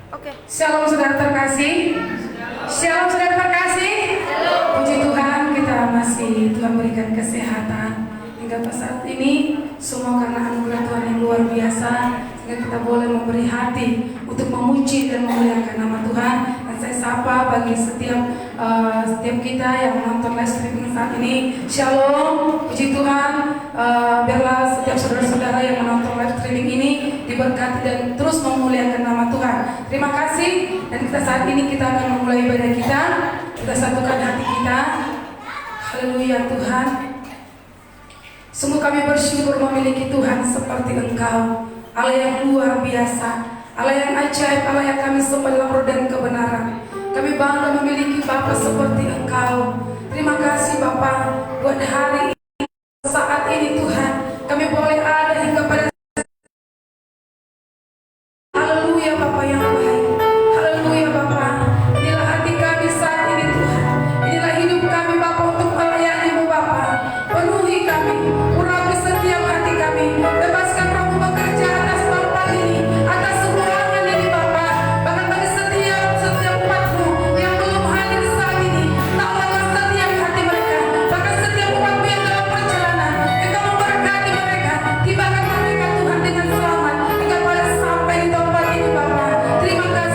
Oke. Shalom saudara terkasih. Shalom saudara terkasih. Puji Tuhan, kita masih Tuhan berikan kesehatan hingga saat ini, semua karena anugerah Tuhan yang luar biasa, sehingga kita boleh memberi hati untuk memuji dan memuliakan nama Tuhan. Dan saya sapa bagi setiap kita yang menonton live streaming saat ini. Shalom, puji Tuhan. Biarlah setiap saudara-saudara yang menonton live streaming ini diberkati dan terus memuliakan nama Tuhan. Terima kasih. Dan kita saat ini kita akan memulai ibadah kita. Kita satukan hati kita. Haleluya Tuhan. Sungguh kami bersyukur memiliki Tuhan seperti Engkau, Allah yang luar biasa, Allah yang ajaib, Allah yang kami sembah dalam roh dan kebenaran. Kami bangga memiliki Bapa seperti Engkau. Terima kasih Bapa buat hari ini, saat ini Tuhan. Kami boleh ada hingga pada haleluya Bapa yang baik. Haleluya Bapa. Inilah hati kami saat ini Tuhan. Inilah hidup kami Bapa untuk melayani-Mu Bapa. Penuhi kami, urapi setiap hati kami. Bebaskan Roh-Mu bekerja atas Bapa ini, atas ruangan ini Bapa. Bahkan bagi setiap umat-Mu yang belum hadir saat ini, tolonglah setiap hati mereka. Bahkan setiap umat-Mu yang dalam perjalanan, Engkau memberkati mereka. Tibakan mereka Tuhan dengan selamat hingga pada sampai di tempat ini Bapa. Terima kasih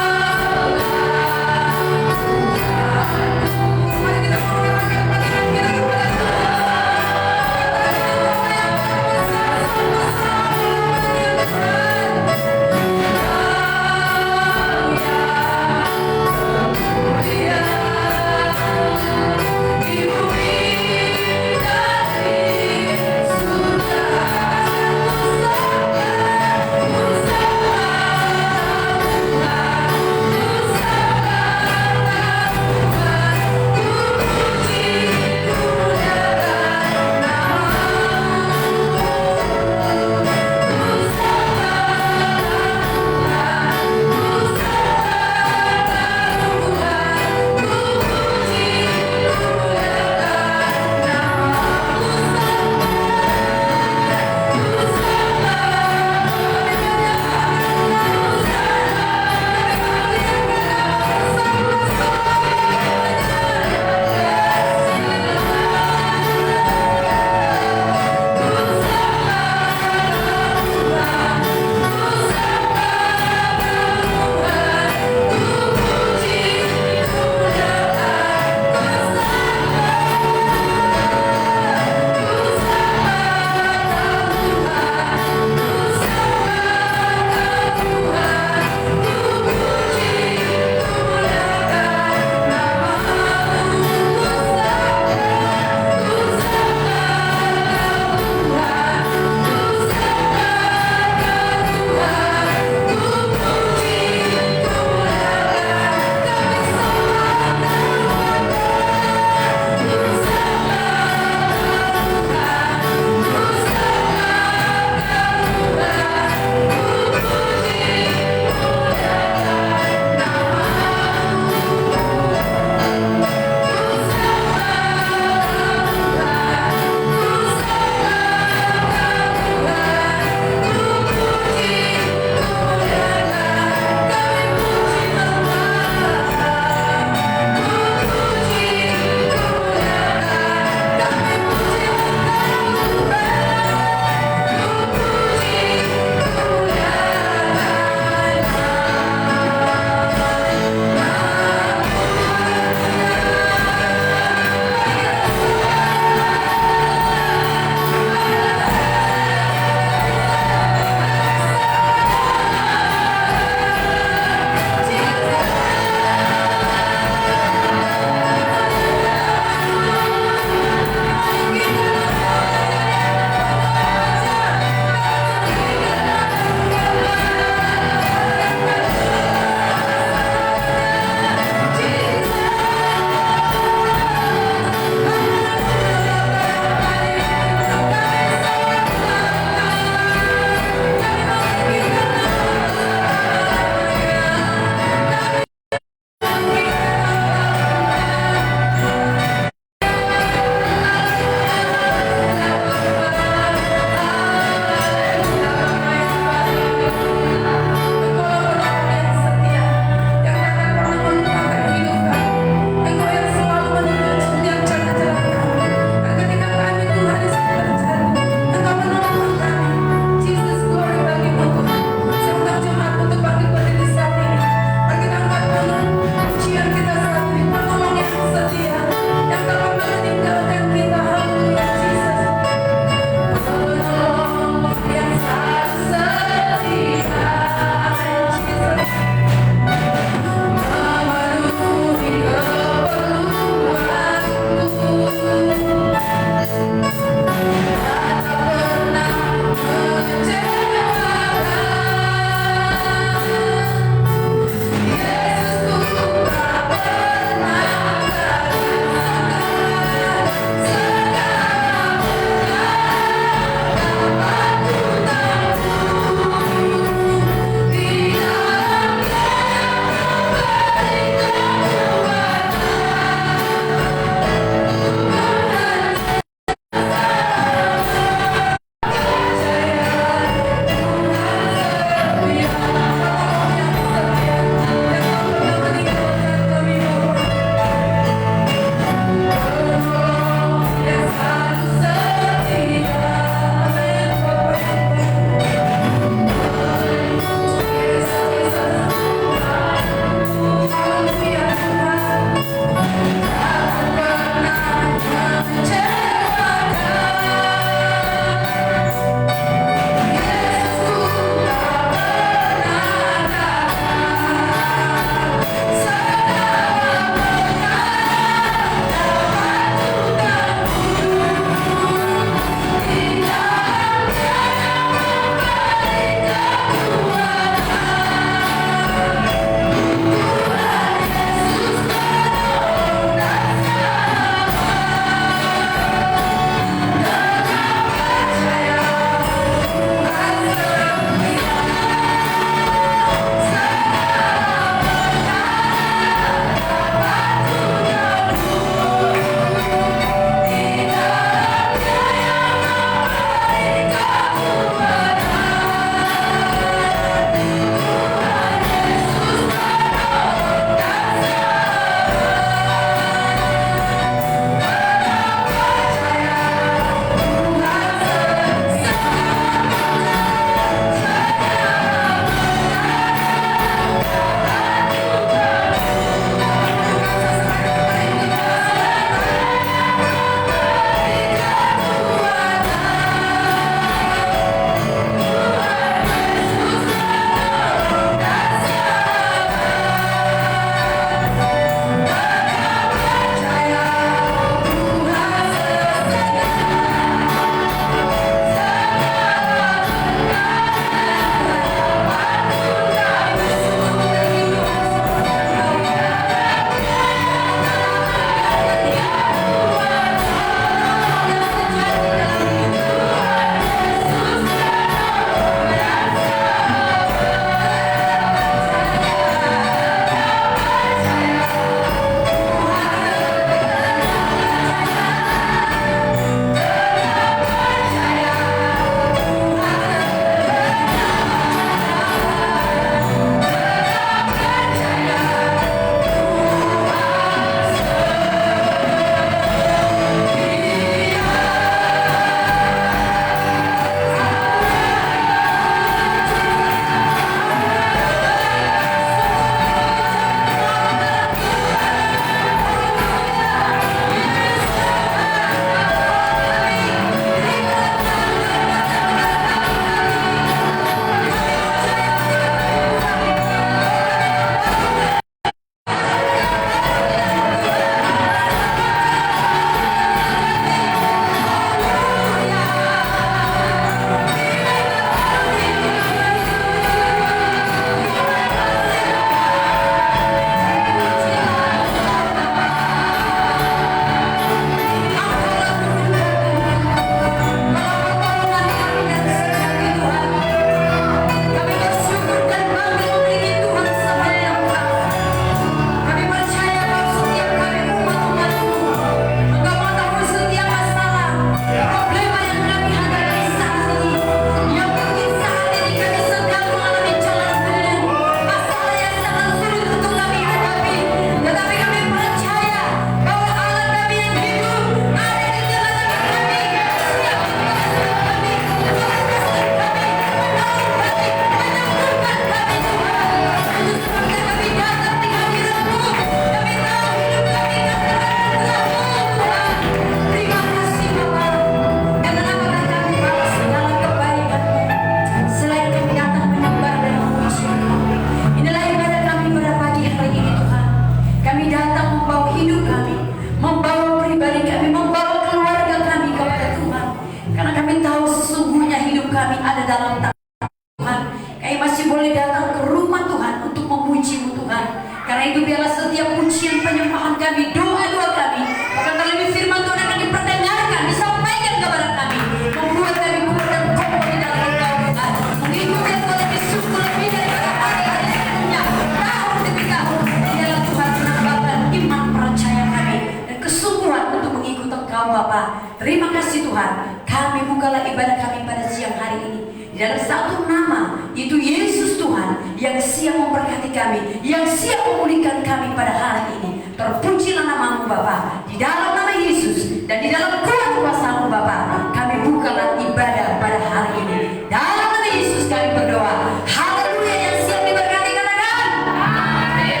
kami ada dalam tangan Tuhan. Kami masih boleh datang ke rumah Tuhan untuk memuji-Mu Tuhan. Karena itu biarlah setiap pujian penyembahan kami, doa-doa kami, bahkan terlebih firman Tuhan akan diperdengarkan, disampaikan kepada kami, membuat kami kuat dan kokoh di dalam Engkau Tuhan. Mengikuti Engkau lebih sungguh lebih daripada hari-hari sebelumnya, tahun demi tahun. Biarlah Tuhan menambahkan iman percaya kami dan kesungguhan untuk mengikuti Engkau Bapa. Terima kasih Tuhan. Kami bukalah ibadah kami pada siang hari ini di dalam satu nama, itu Yesus Tuhan, yang siap memberkati kami, yang siap memulihkan kami pada hari ini. Terpujilah nama-Mu Bapa. Di dalam nama Yesus dan di dalam kuasa-Mu Bapa, kami bukalah ibadah pada hari ini. Dalam nama Yesus kami berdoa. Haleluya. Yang siap diberkati katakan amin.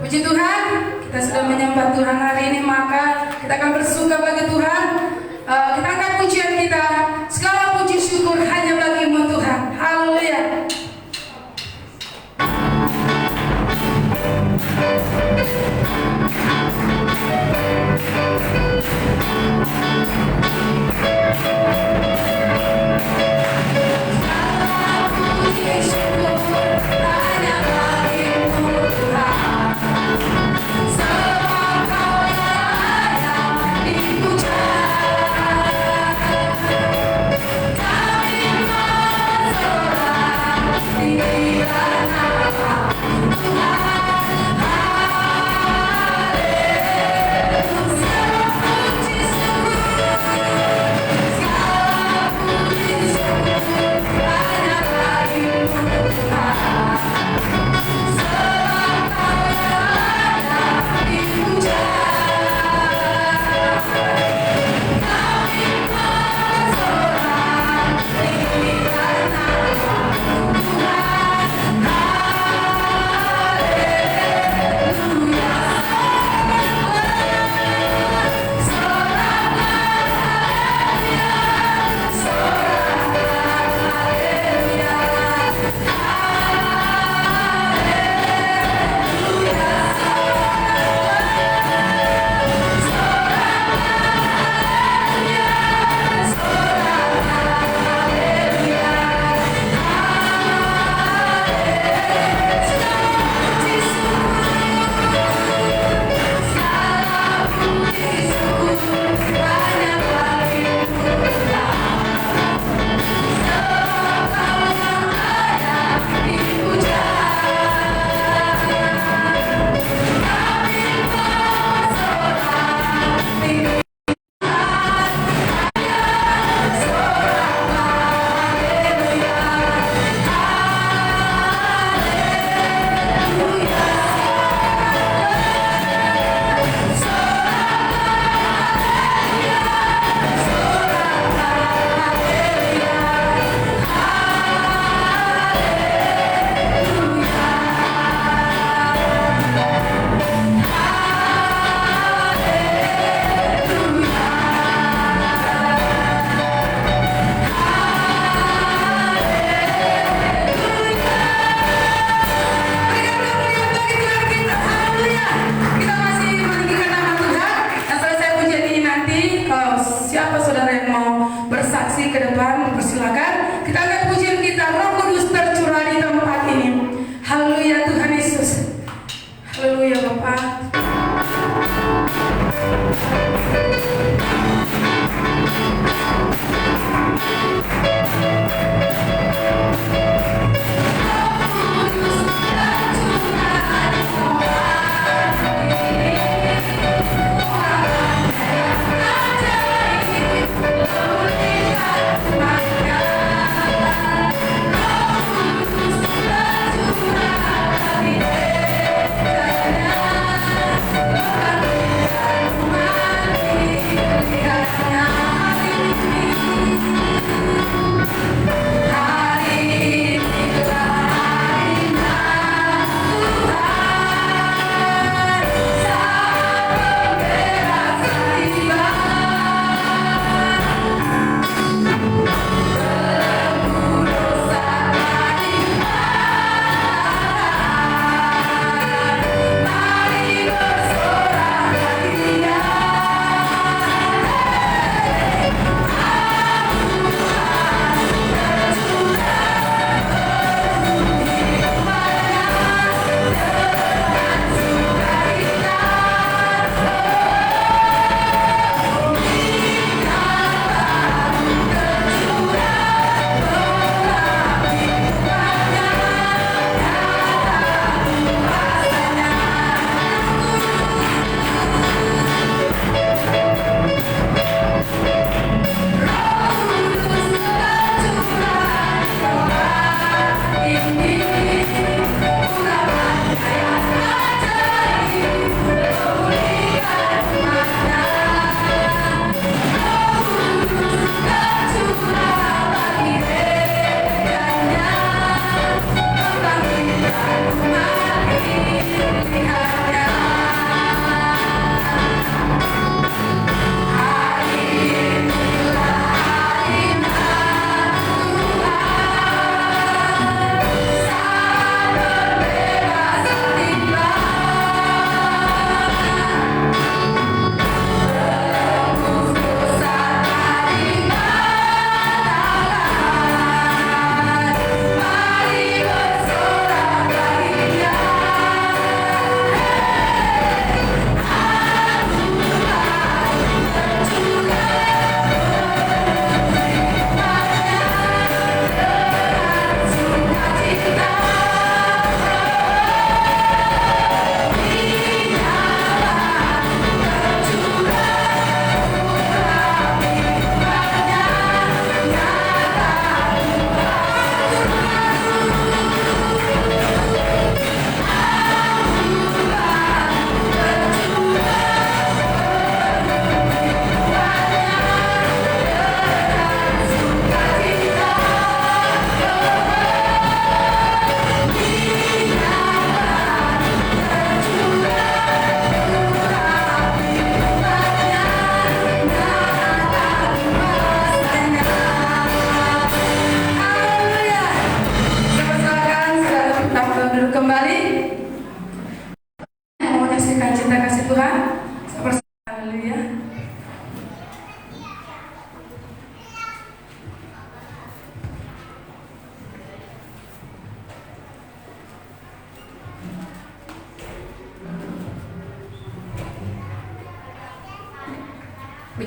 Puji Tuhan, kita sudah menyembah Tuhan hari ini, maka kita akan bersuka bagi Tuhan. Kita angkat pujian kita. Segala puji syukur hanya bagi-Mu Tuhan. Haleluya.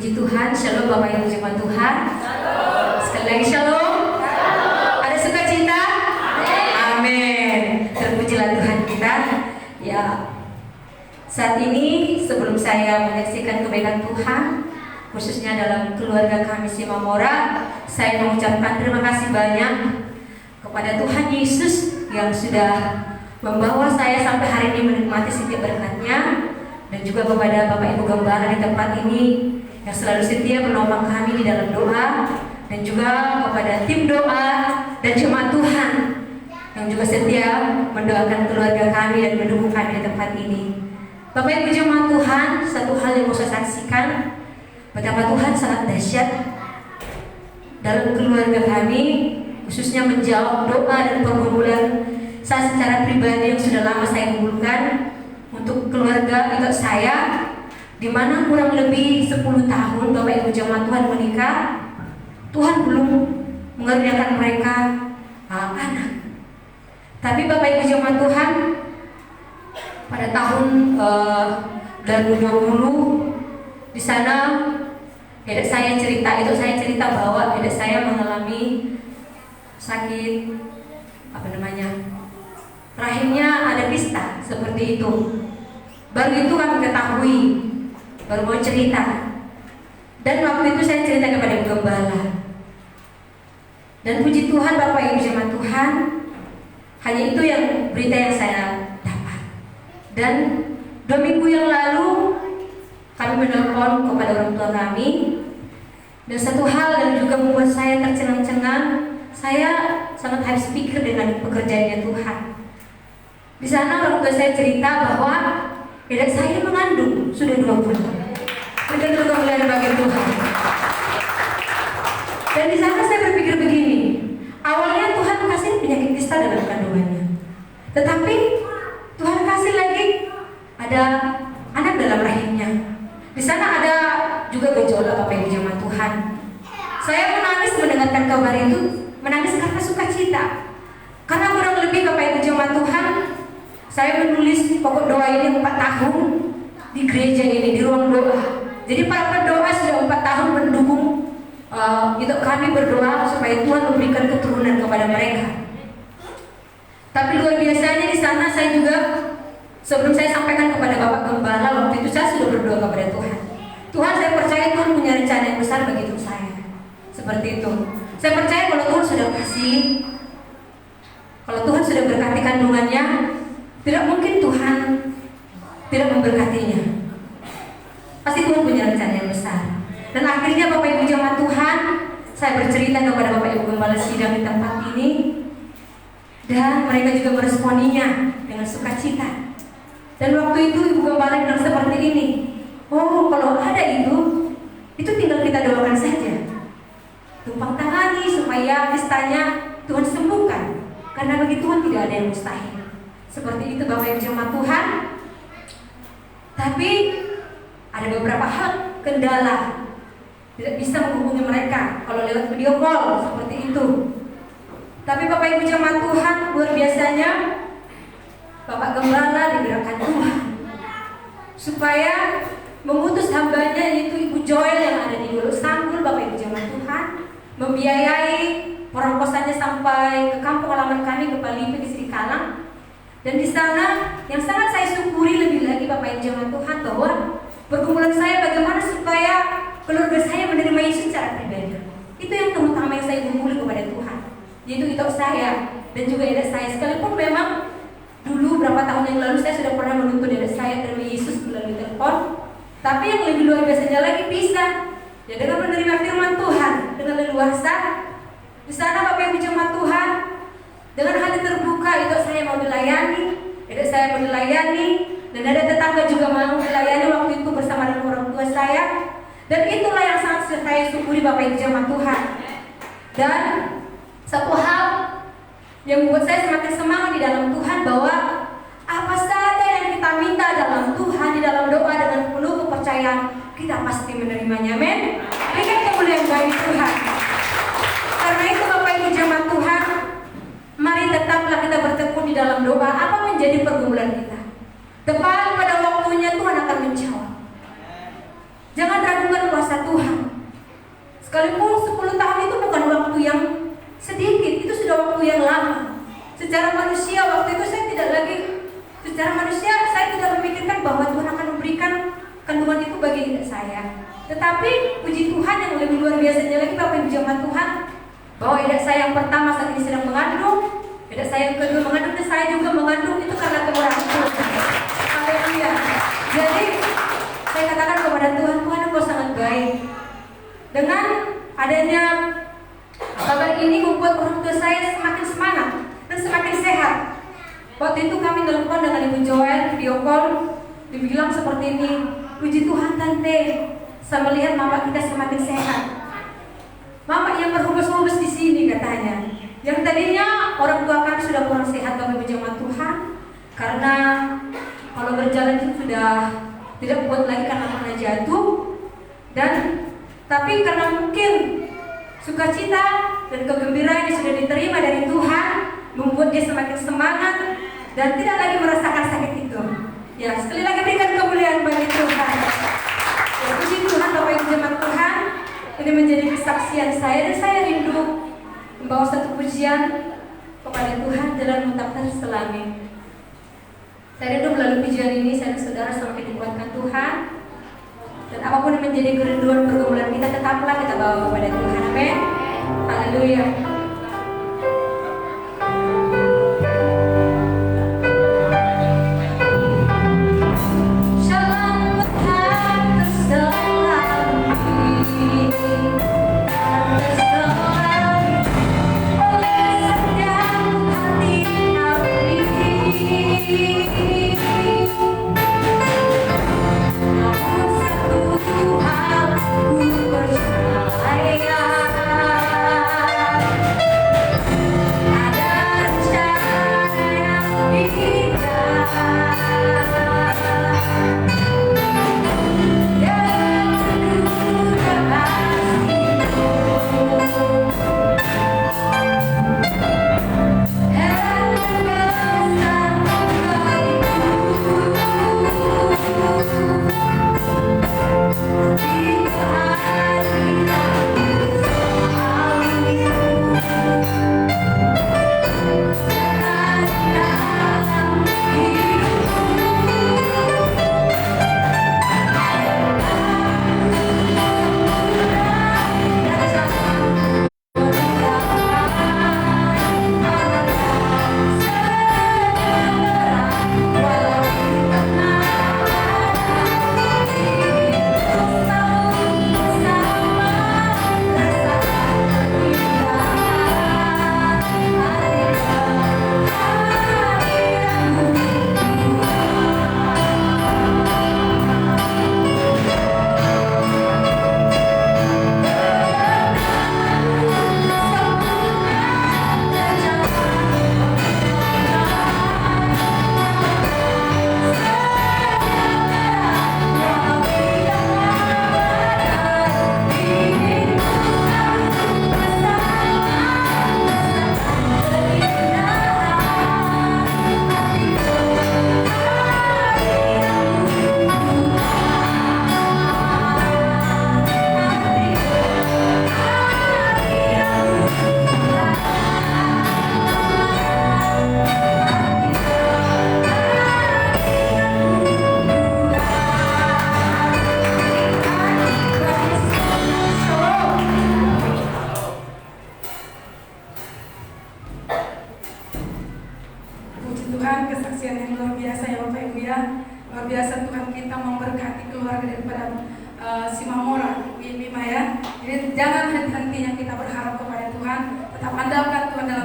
Puji Tuhan, shalom Bapak Ibu jemaat Tuhan. Sekali lagi shalom. Ada sukacita? Amin. Terpujilah Tuhan kita. Ya, saat ini sebelum saya menyaksikan kebaikan Tuhan, khususnya dalam keluarga kami Simamora, saya mengucapkan terima kasih banyak kepada Tuhan Yesus yang sudah membawa saya sampai hari ini menikmati setiap berkat-Nya, dan juga kepada Bapak Ibu Gembala di tempat ini yang selalu setia menopang kami di dalam doa, dan juga kepada tim doa dan jemaat Tuhan yang juga setia mendoakan keluarga kami dan mendukung kami di tempat ini. Bapak Ibu jemaat Tuhan, satu hal yang mau saya saksikan, betapa Tuhan sangat dahsyat dalam keluarga kami, khususnya menjawab doa dan pergumulan saya secara pribadi yang sudah lama saya kumpulkan untuk keluarga itu saya, di mana kurang lebih 10 tahun Bapak Ibu jemaat Tuhan menikah, Tuhan belum mengerjakan mereka anak. Tapi Bapak Ibu jemaat Tuhan, pada tahun 2020 di sana dedek saya cerita bahwa dedek saya mengalami sakit rahimnya ada kista seperti itu. Baru itu kami ketahui, baru mau cerita. Dan waktu itu saya cerita kepada Ibu Gembala. Dan puji Tuhan Bapak Ibu jemaat Tuhan, hanya itu yang berita yang saya dapat. Dan 2 minggu yang lalu kami menelpon kepada orang tua kami, dan satu hal yang juga membuat saya tercengang-cengang, saya sangat habis pikir dengan pekerjaannya Tuhan. Di sana orang tua saya cerita bahwa dedek saya mengandung sudah 2 bulan. Dengan kemuliaan bagi Tuhan. Dan di sana saya berpikir begini, awalnya Tuhan kasih penyakit kista dalam kandungannya, tetapi Tuhan kasih lagi ada anak dalam rahimnya. Di sana ada juga gejolak Bapak Ibu jemaat Tuhan. Saya menangis mendengarkan kabar itu, menangis karena sukacita. Karena kurang lebih Bapak Ibu jemaat Tuhan, saya menulis pokok doa ini 4 tahun di gereja ini, di ruang doa. Jadi para pendoa sudah 4 tahun mendukung kami berdoa supaya Tuhan memberikan keturunan kepada mereka. Tapi luar biasanya di sana saya juga, sebelum saya sampaikan kepada Bapak Gembala, waktu itu saya sudah berdoa kepada Tuhan. Tuhan, saya percaya Tuhan punya rencana yang besar bagi hidup saya. Seperti itu. Saya percaya kalau Tuhan sudah kasih, kalau Tuhan sudah berkati kandungannya, tidak mungkin Tuhan tidak memberkatinya. Pasti Tuhan punya rencana yang besar. Dan akhirnya Bapak Ibu jemaat Tuhan, saya bercerita kepada Bapak Ibu Gembala sidang di tempat ini, dan mereka juga meresponinya dengan sukacita. Dan waktu itu Ibu Gembala bilang seperti ini, oh kalau ada itu tinggal kita doakan saja, tumpang tangani supaya kistanya Tuhan sembuhkan, karena bagi Tuhan tidak ada yang mustahil. Seperti itu Bapak Ibu jemaat Tuhan. Tapi ada beberapa hal kendala, tidak bisa menghubungi mereka kalau lewat video call seperti itu. Tapi Bapak Ibu jemaat Tuhan, luar biasanya Bapak Gembala digerakkan Tuhan supaya mengutus hambanya, yaitu Ibu Joel yang ada di Hulu Sanggul, Bapak Ibu jemaat Tuhan, membiayai perongkosannya sampai ke kampung halaman kami ke Palipe di Srikalang. Dan di sana yang sangat saya syukuri lebih lagi Bapak Ibu jemaat Tuhan, bahwa pergumulan saya bagaimana supaya keluarga saya menerima Yesus secara pribadi. Itu yang terutama yang saya gumuli kepada Tuhan, yaitu itok saya dan juga dedek saya. Sekalipun memang dulu berapa tahun yang lalu saya sudah pernah menuntut dedek saya menerima Yesus melalui telepon, tapi yang lebih luar biasanya lagi bisa ya dengan menerima firman Tuhan dengan leluasa. Di sana Bapak Ibu jemaat Tuhan, dengan hati terbuka itok saya mau dilayani, dedek saya mau dilayani, dan ada tetangga juga mau dilayani waktu itu bersama dengan orang tua saya. Dan itulah yang sangat saya syukuri Bapak Ibu jemaat Tuhan. Dan satu hal yang membuat saya semakin semangat di dalam Tuhan, bahwa apa saja yang kita minta dalam Tuhan di dalam doa dengan penuh kepercayaan, kita pasti menerimanya. Amin. Berikan kemuliaan bagi Tuhan. Karena itu Bapak Ibu jemaat Tuhan, mari tetaplah kita bertekun di dalam doa. Apa menjadi pergumulan kita, tepat pada waktunya Tuhan akan menjawab. Jangan ragukan kuasa Tuhan. secara manusia saya tidak memikirkan bahwa Tuhan akan memberikan kandungan itu bagi hidup saya. Tetapi puji Tuhan yang lebih luar biasanya lagi Bapak Ibu jemaat Tuhan, bahwa hidup saya yang pertama saat ini sedang mengandung, hidup saya yang kedua mengandung, dan saya juga mengandung itu karena kemurahan Tuhan. Haleluya. Jadi saya katakan kepada Tuhan, Tuhan Engkau sangat baik. Dengan adanya kabar ini membuat orang tua saya semakin semangat dan semakin sehat. Waktu itu kami telepon dengan Ibu Joel, video call, dibilang seperti ini, puji Tuhan Tante, saya melihat mama kita semakin sehat. Mama yang berhubus-hubus di sini katanya. Yang tadinya orang tua kami sudah kurang sehat Bapak Ibu jemaat Tuhan, karena kalau berjalan itu sudah tidak kuat lagi karena pernah jatuh, dan tapi karena mungkin sukacita dan kegembiraan yang sudah diterima dari Tuhan membuat dia semakin semangat dan tidak lagi merasakan sakit itu. Ya, sekali lagi berikan kemuliaan bagi Tuhan. Ya, puji Tuhan Bapak Ibu jemaat Tuhan, ini menjadi kesaksian saya dan saya rindu membawa satu pujian kepada Tuhan dalam mengucapkan selami. Saya rindu melalui pujian ini saya dan saudara semakin dikuatkan Tuhan. Dan apapun yang menjadi kerinduan pergumulan kita, tetaplah kita bawa kepada Tuhan. Amin. Haleluya.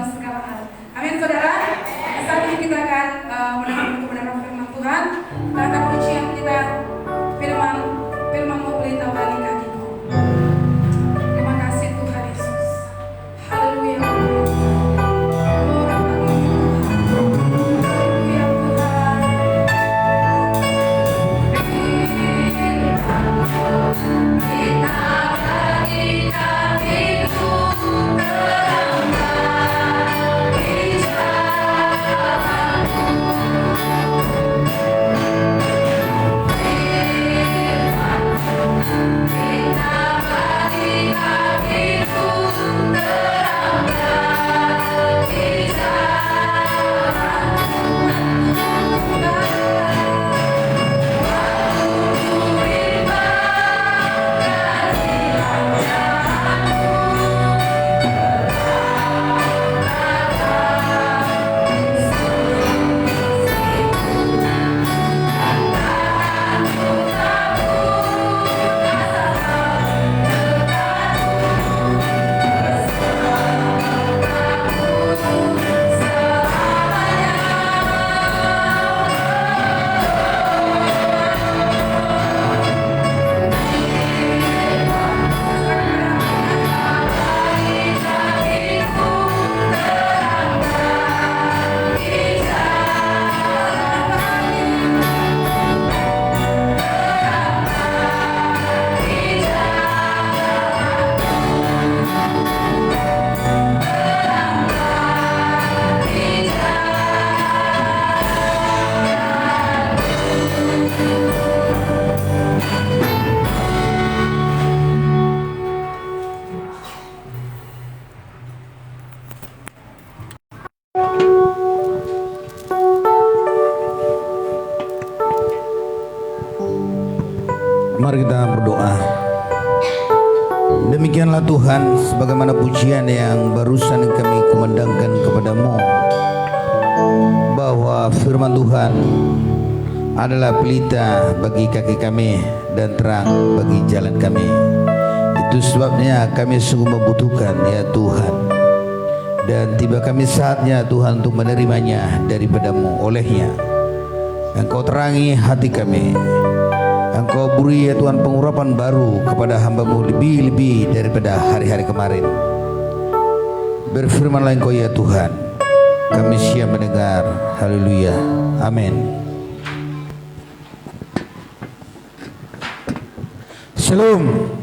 Kita bagi Mari kita berdoa. Demikianlah Tuhan, sebagaimana pujian yang barusan kami kumandangkan kepadamu, bahwa firman Tuhan adalah pelita bagi kaki kami dan terang bagi jalan kami. Itu sebabnya kami sungguh membutuhkan ya Tuhan, dan tiba kami saatnya Tuhan untuk menerimanya daripadamu. Olehnya Engkau terangi hati kami, Engkau beri ya Tuhan pengurapan baru kepada hamba-Mu lebih-lebih daripada hari-hari kemarin. Berfirmanlah Engkau ya Tuhan, kami siap mendengar. Haleluya, amin. Shalom.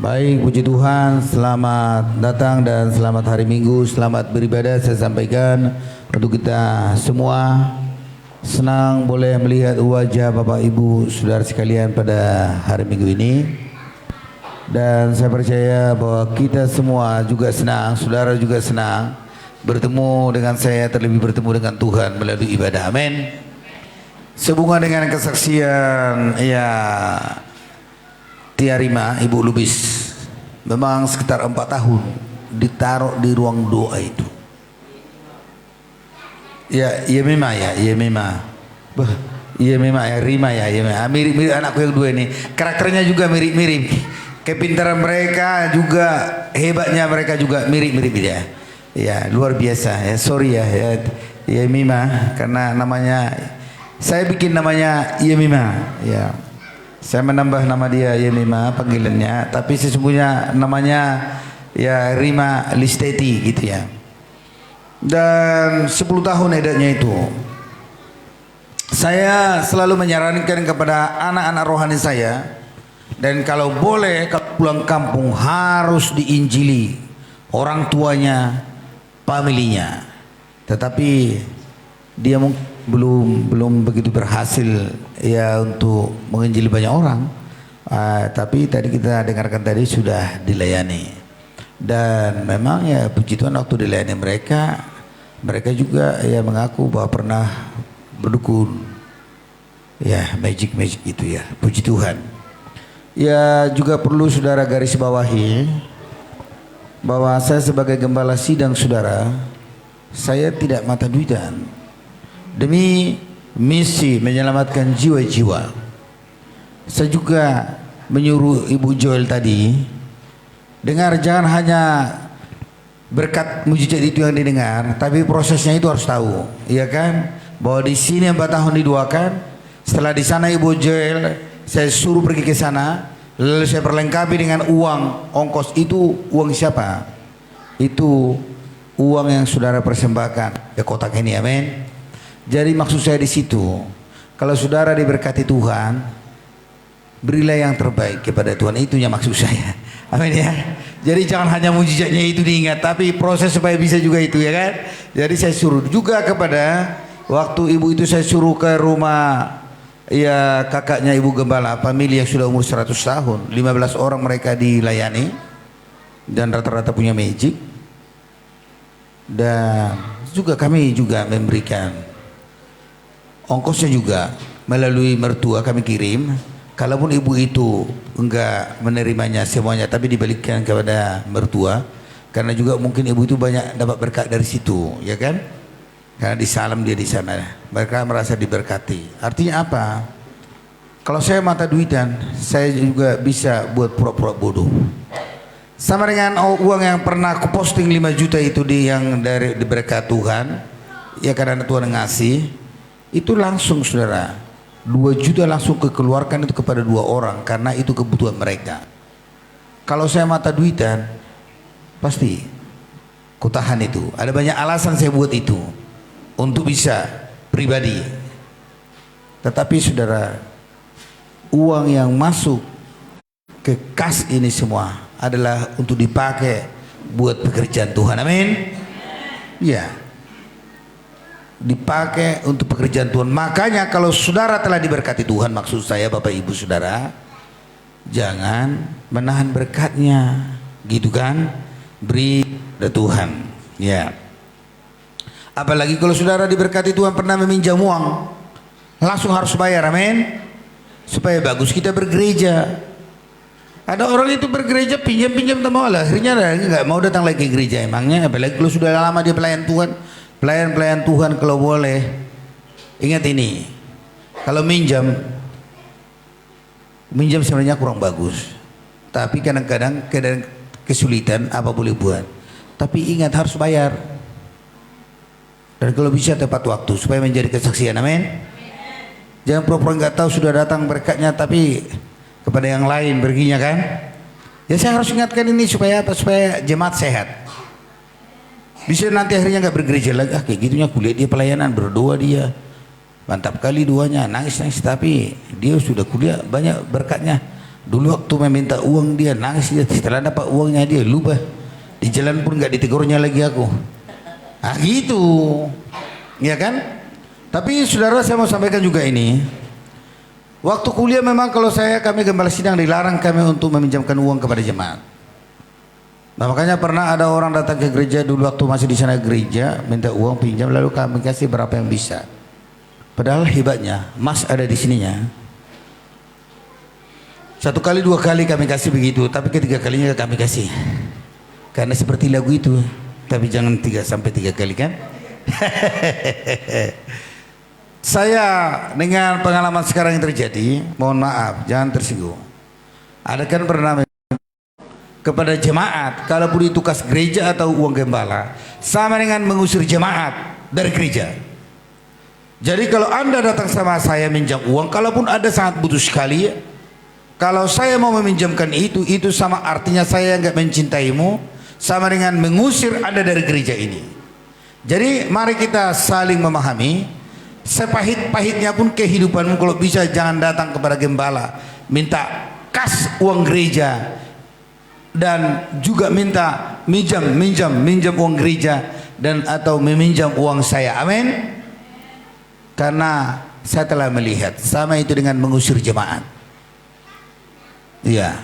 Baik, puji Tuhan, selamat datang dan selamat hari Minggu, selamat beribadah saya sampaikan untuk kita semua. Senang boleh melihat wajah Bapak Ibu Saudara sekalian pada hari Minggu ini. Dan saya percaya bahwa kita semua juga senang, saudara juga senang bertemu dengan saya, terlebih bertemu dengan Tuhan melalui ibadah. Amin. Sehubungan dengan kesaksian ya Tia Rima, Ibu Lubis, memang sekitar 4 tahun ditaruh di ruang doa itu. Ya, iya memang ya, iya memang. Iya memang ya, Rima ya, iya memang. Mirip-mirip anakku yang dua ini. Karakternya juga mirip-mirip. Kepintaran mereka juga, hebatnya mereka juga mirip-mirip ya. Ya, luar biasa ya. Sorry ya, ya Mima, karena namanya saya bikin namanya Yemima ya. Saya menambah nama dia Yemima panggilannya, tapi sesungguhnya namanya ya Rima Listeti gitu ya. Dan 10 tahun edatnya itu. Saya selalu menyarankan kepada anak-anak rohani saya, dan kalau boleh kalau pulang kampung harus diinjili orang tuanya, familinya. Tetapi dia belum begitu berhasil ya untuk menginjili banyak orang. Tapi tadi kita dengarkan tadi sudah dilayani. Dan memang ya puji Tuhan, waktu dilayani mereka juga ya mengaku bahwa pernah berdukun ya, magic itu ya. Puji Tuhan. Ya juga perlu saudara garis bawahi bahwa saya sebagai gembala sidang saudara, saya tidak mata duitan demi misi menyelamatkan jiwa-jiwa. Saya juga menyuruh Ibu Joel tadi, dengar, jangan hanya berkat mujizat itu yang didengar, tapi prosesnya itu harus tahu, iya kan? Bahwa di sini 4 tahun didoakan, setelah di sana Ibu Joel saya suruh pergi ke sana, lalu saya perlengkapi dengan uang ongkos. Itu uang siapa? Itu uang yang saudara persembahkan ke kotak ini, amin. Jadi maksud saya di situ, kalau saudara diberkati Tuhan, berilah yang terbaik kepada Tuhan, itunya maksud saya. Amin ya. Jadi jangan hanya mujizatnya itu diingat, tapi proses supaya bisa juga itu ya kan. Jadi saya suruh juga kepada waktu ibu itu, saya suruh ke rumah ya kakaknya Ibu Gembala, famili yang sudah umur 100 tahun, 15 orang mereka dilayani dan rata-rata punya magic. Dan juga kami juga memberikan ongkosnya juga melalui mertua kami kirim. Kalaupun ibu itu enggak menerimanya semuanya, tapi dibalikkan kepada mertua, karena juga mungkin ibu itu banyak dapat berkat dari situ, ya kan? Karena disalam dia di sana, mereka merasa diberkati. Artinya apa? Kalau saya mata duitan, saya juga bisa buat pura-pura bodoh. Sama dengan uang yang pernah aku posting 5 juta itu yang dari berkat Tuhan, ya karena Tuhan ngasih, itu langsung saudara. 2 juta langsung kekeluarkan itu kepada 2 orang karena itu kebutuhan mereka. Kalau saya mata duitan, pasti kutahan itu. Ada banyak alasan saya buat itu untuk bisa pribadi. Tetapi saudara, uang yang masuk ke kas ini semua adalah untuk dipakai buat pekerjaan Tuhan. Amin. Ya, dipakai untuk pekerjaan Tuhan. Makanya kalau saudara telah diberkati Tuhan, maksud saya Bapak Ibu Saudara, jangan menahan berkatnya, gitu kan? Beri kepada Tuhan, ya. Apalagi kalau saudara diberkati Tuhan pernah meminjam uang, langsung harus bayar, amin. supaya bagus kita bergereja. Ada orang itu bergereja pinjam-pinjam tak mau lah, akhirnya nggak mau datang lagi ke gereja. Emangnya apalagi kalau sudah lama dia pelayan Tuhan. Pelayan Tuhan kalau boleh ingat ini, kalau minjam sebenarnya kurang bagus, tapi kadang-kadang kesulitan apa boleh buat, tapi ingat harus bayar, dan kalau bisa tepat waktu supaya menjadi kesaksian. Amin. Jangan pura-pura nggak tahu sudah datang berkatnya tapi kepada yang lain perginya kan. Ya saya harus ingatkan ini supaya apa? Supaya jemaat sehat. Bisa nanti akhirnya nggak bergereja lagi. Kayak gitunya kuliah dia pelayanan, berdoa dia mantap kali doanya, nangis tapi dia sudah kuliah banyak berkatnya. Dulu waktu meminta uang dia nangis, dia setelah dapat uangnya dia lupa, di jalan pun nggak ditegurnya lagi aku. Gitu ya kan. Tapi saudara, saya mau sampaikan juga ini, waktu kuliah memang kalau kami gembala sidang dilarang kami untuk meminjamkan uang kepada jemaat. Nah, makanya pernah ada orang datang ke gereja dulu waktu masih di sana gereja minta uang pinjam, lalu kami kasih berapa yang bisa. Padahal hebatnya Mas ada di sininya. 1 kali 2 kali kami kasih begitu, tapi ketiga kalinya kami kasih. Karena seperti lagu itu, tapi jangan 3 sampai 3 kali kan. Saya dengan pengalaman sekarang yang terjadi, mohon maaf jangan tersinggung. Ada kan pernah kepada jemaat, kalaupun itu kas gereja atau uang gembala, sama dengan mengusir jemaat dari gereja. Jadi kalau Anda datang sama saya minjam uang, kalaupun ada sangat butuh sekali, kalau saya mau meminjamkan itu sama artinya saya nggak mencintaimu, sama dengan mengusir Anda dari gereja ini. Jadi mari kita saling memahami, sepahit-pahitnya pun kehidupanmu, kalau bisa jangan datang kepada gembala minta kas uang gereja, dan juga minta minjam uang gereja dan atau meminjam uang saya. Amin. Karena saya telah melihat sama itu dengan mengusir jemaat. Iya.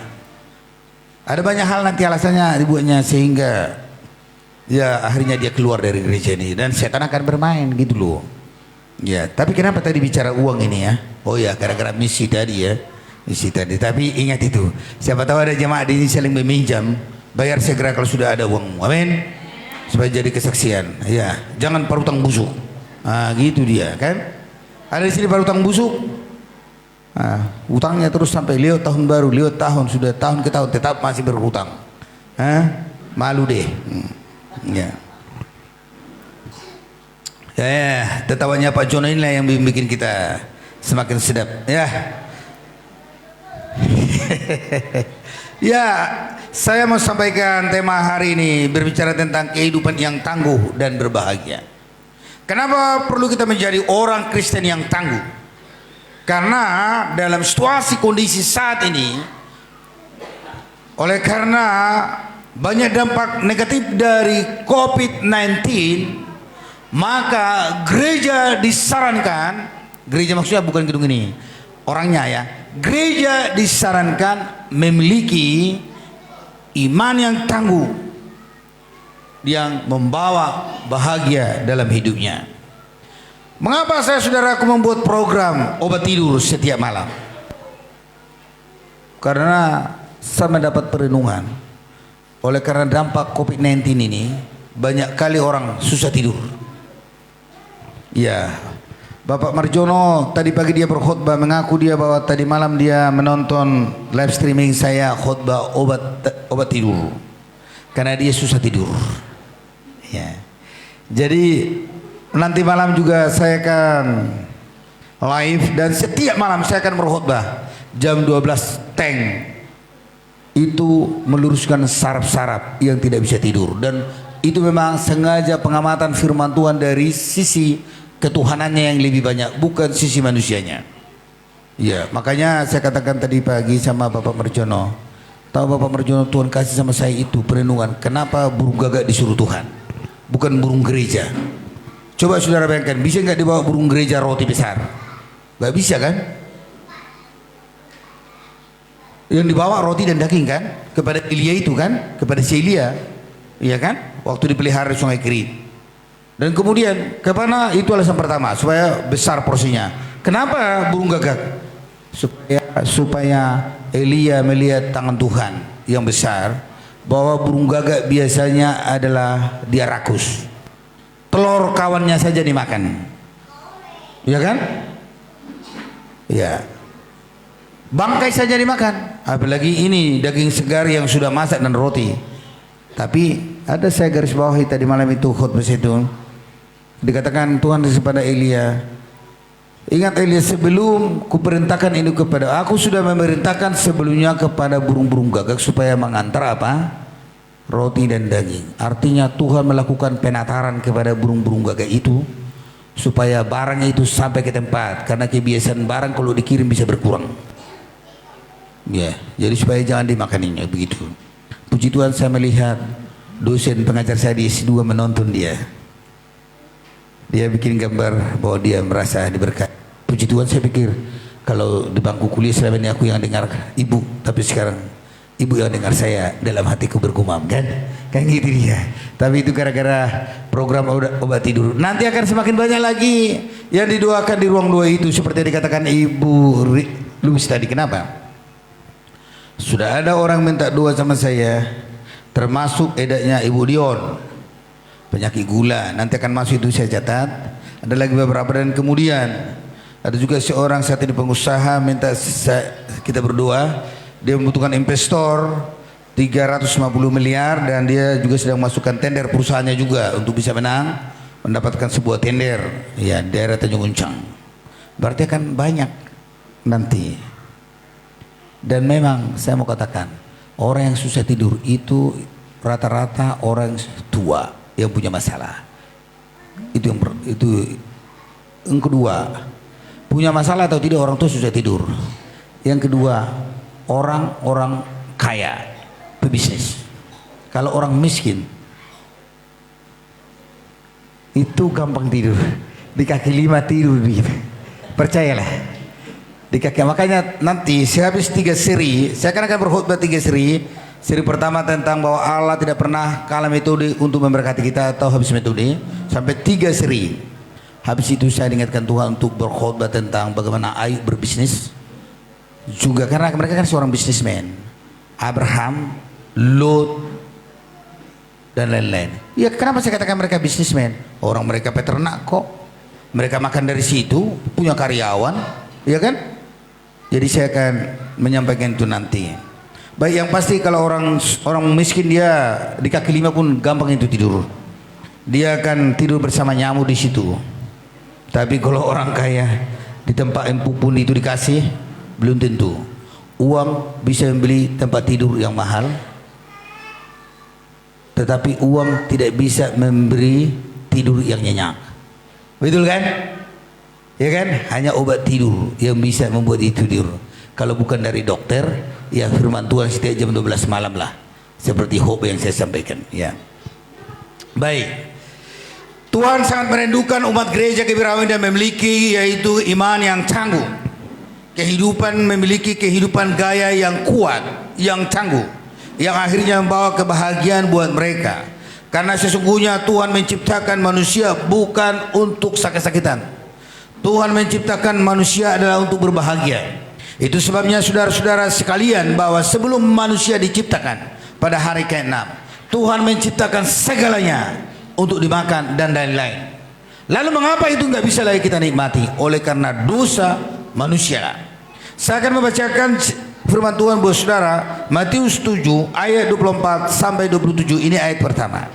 Ada banyak hal nanti alasannya dibuatnya sehingga ya akhirnya dia keluar dari gereja ini dan setan akan bermain gitu loh. Ya, tapi kenapa tadi bicara uang ini ya? Oh ya, gara-gara misi tadi ya. Misi tadi. Tapi ingat itu, siapa tahu ada jemaat ini saling meminjam, bayar segera kalau sudah ada uang. Amin. Supaya jadi kesaksian. Ya, jangan parutang busuk. Gitu dia kan. Ada di sini parutang busuk. Utangnya terus sampai lewat tahun baru, lewat tahun, sudah tahun ke tahun tetap masih berhutang. Malu deh. Ya. Ya, tertawanya Pak Jono inilah yang bikin kita semakin sedap. Ya. Ya, saya mau sampaikan tema hari ini berbicara tentang kehidupan yang tangguh dan berbahagia. Kenapa perlu kita menjadi orang Kristen yang tangguh? Karena dalam situasi kondisi saat ini, oleh karena banyak dampak negatif dari COVID-19, maka gereja disarankan, gereja maksudnya bukan gedung ini, orangnya ya, gereja disarankan memiliki iman yang tangguh yang membawa bahagia dalam hidupnya. Mengapa saya saudaraku membuat program obat tidur setiap malam? Karena saya mendapat perenungan, oleh karena dampak COVID-19 ini banyak kali orang susah tidur. Ya, Bapak Marjono tadi pagi dia berkhutbah mengaku dia bahwa tadi malam dia menonton live streaming saya khutbah obat tidur karena dia susah tidur. Ya. Jadi nanti malam juga saya akan live dan setiap malam saya akan berkhutbah jam 12 teng itu meluruskan saraf-saraf yang tidak bisa tidur, dan itu memang sengaja pengamatan firman Tuhan dari sisi ketuhanannya yang lebih banyak, bukan sisi manusianya. Ya, makanya saya katakan tadi pagi sama Bapak Marjono, tahu Bapak Marjono, Tuhan kasih sama saya itu perenungan, kenapa burung gagak disuruh Tuhan, bukan burung gereja. Coba saudara bayangkan, bisa nggak dibawa burung gereja roti besar? Nggak bisa kan? Yang dibawa roti dan daging kan, kepada Elia itu kan, kepada Celia, iya kan, waktu dipelihara di Sungai Kerit. Dan kemudian kemana? Itu alasan pertama, supaya besar porsinya. Kenapa burung gagak? supaya Elia melihat tangan Tuhan yang besar, bahwa burung gagak biasanya adalah dia rakus. Telur kawannya saja dimakan. Ya kan? Ya. Bangkai saja dimakan. Apalagi ini daging segar yang sudah masak dan roti. Tapi ada saya garis bawahi tadi malam itu khutbah itu. Dikatakan Tuhan kepada Elia, ingat Elia, sebelum kuperintahkan ini kepada aku sudah memerintahkan sebelumnya kepada burung-burung gagak supaya mengantar apa? Roti dan daging. Artinya Tuhan melakukan penataran kepada burung-burung gagak itu supaya barang itu sampai ke tempat, karena kebiasaan barang kalau dikirim bisa berkurang. Ya, jadi supaya jangan dimakaninya begitu. Puji Tuhan, saya melihat dosen pengajar saya di S2 menonton dia. Dia bikin gambar bahwa dia merasa diberkati. Puji Tuhan, saya pikir kalau di bangku kuliah selama ini aku yang dengar ibu, tapi sekarang ibu yang dengar saya, dalam hatiku bergumam, kan gitu dia. Tapi itu gara-gara program obat tidur. Nanti akan semakin banyak lagi yang didoakan di ruang 2 itu, seperti yang dikatakan Ibu Luis tadi. Kenapa? Sudah ada orang minta doa sama saya, termasuk edaknya Ibu Dion, penyakit gula. Nanti akan masuk itu, saya catat. Ada lagi beberapa, dan kemudian ada juga seorang saat ini pengusaha minta kita berdoa. Dia membutuhkan investor 350 miliar dan dia juga sedang masukkan tender perusahaannya juga untuk bisa menang mendapatkan sebuah tender ya daerah Tanjung Uncang. Berarti akan banyak nanti. Dan memang saya mau katakan, orang yang susah tidur itu rata-rata orang tua yang punya masalah. Itu yang kedua, punya masalah atau tidak orang tua susah tidur. Yang kedua, orang-orang kaya, pebisnis. Kalau orang miskin itu gampang tidur, di kaki 5 tidur begitu. Percayalah. Di kaki, makanya nanti sehabis 3 seri, saya akan berkhutbah 3 seri. Seri pertama tentang bahwa Allah tidak pernah kalah metode untuk memberkati kita atau habis metode, sampai 3 seri. Habis itu saya diingatkan Tuhan untuk berkhutbah tentang bagaimana Ayub berbisnis. Juga karena mereka kan seorang bisnismen, Abraham, Lot, dan lain-lain. Ya kenapa saya katakan mereka bisnismen? Orang mereka peternak kok, mereka makan dari situ, punya karyawan, ya kan? Jadi saya akan menyampaikan itu nanti. Baik, yang pasti kalau orang miskin dia di kaki 5 pun gampang itu tidur. Dia akan tidur bersama nyamuk di situ. Tapi kalau orang kaya di tempat empuk pun itu dikasih, belum tentu. Uang bisa membeli tempat tidur yang mahal, tetapi uang tidak bisa memberi tidur yang nyenyak. Betul kan? Ya kan? Hanya obat tidur yang bisa membuat itu tidur. Kalau bukan dari dokter, ya firman Tuhan setiap jam 12 malam lah. Seperti hope yang saya sampaikan. Ya. Baik. Tuhan sangat merindukan umat gereja kebirawan dan memiliki yaitu iman yang tangguh. Memiliki kehidupan gaya yang kuat, yang tangguh, yang akhirnya membawa kebahagiaan buat mereka. Karena sesungguhnya Tuhan menciptakan manusia bukan untuk sakit-sakitan. Tuhan menciptakan manusia adalah untuk berbahagia. Itu sebabnya saudara-saudara sekalian, bahwa sebelum manusia diciptakan pada hari ke-6, Tuhan menciptakan segalanya untuk dimakan dan lain-lain. Lalu mengapa itu nggak bisa lagi kita nikmati? Oleh karena dosa manusia. Saya akan membacakan firman Tuhan buat saudara, Matius 7 ayat 24 sampai 27. Ini ayat pertama.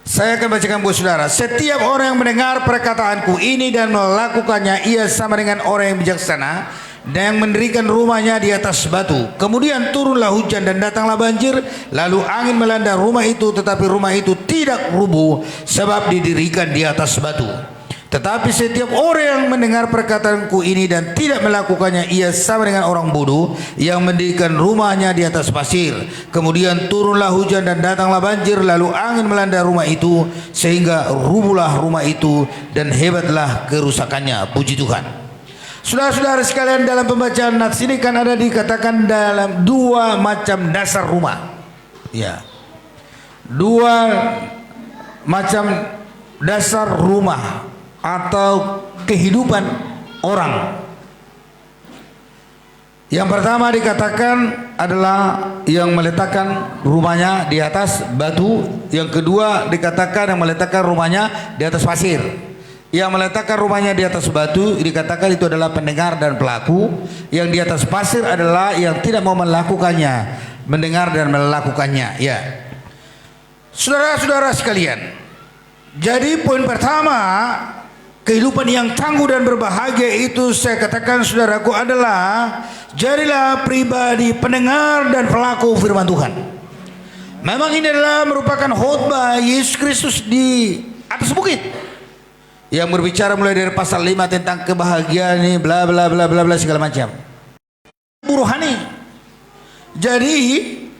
Saya akan bacakan buat saudara. Setiap orang yang mendengar perkataanku ini dan melakukannya, ia sama dengan orang yang bijaksana dan yang mendirikan rumahnya di atas batu. Kemudian turunlah hujan dan datanglah banjir, lalu angin melanda rumah itu, tetapi rumah itu tidak rubuh sebab didirikan di atas batu. Tetapi setiap orang yang mendengar perkataanku ini dan tidak melakukannya, ia sama dengan orang bodoh yang mendirikan rumahnya di atas pasir. Kemudian turunlah hujan dan datanglah banjir, lalu angin melanda rumah itu, sehingga rubuhlah rumah itu dan hebatlah kerusakannya. Puji Tuhan. Saudara-saudara sekalian, dalam pembacaan nats ini kan ada dikatakan dalam 2 macam dasar rumah. Ya. 2 macam dasar rumah atau kehidupan orang. Yang pertama dikatakan adalah yang meletakkan rumahnya di atas batu. Yang kedua dikatakan yang meletakkan rumahnya di atas pasir. Yang meletakkan rumahnya di atas batu dikatakan itu adalah pendengar dan pelaku. Yang di atas pasir adalah yang tidak mau melakukannya, mendengar dan melakukannya. Ya, saudara-saudara sekalian. Jadi poin pertama, kehidupan yang tangguh dan berbahagia itu saya katakan saudaraku adalah jadilah pribadi pendengar dan pelaku firman Tuhan. Memang ini adalah merupakan khotbah Yesus Kristus di atas bukit yang berbicara mulai dari pasal 5 tentang kebahagiaan ini bla bla bla bla bla segala macam. Rohani. Jadi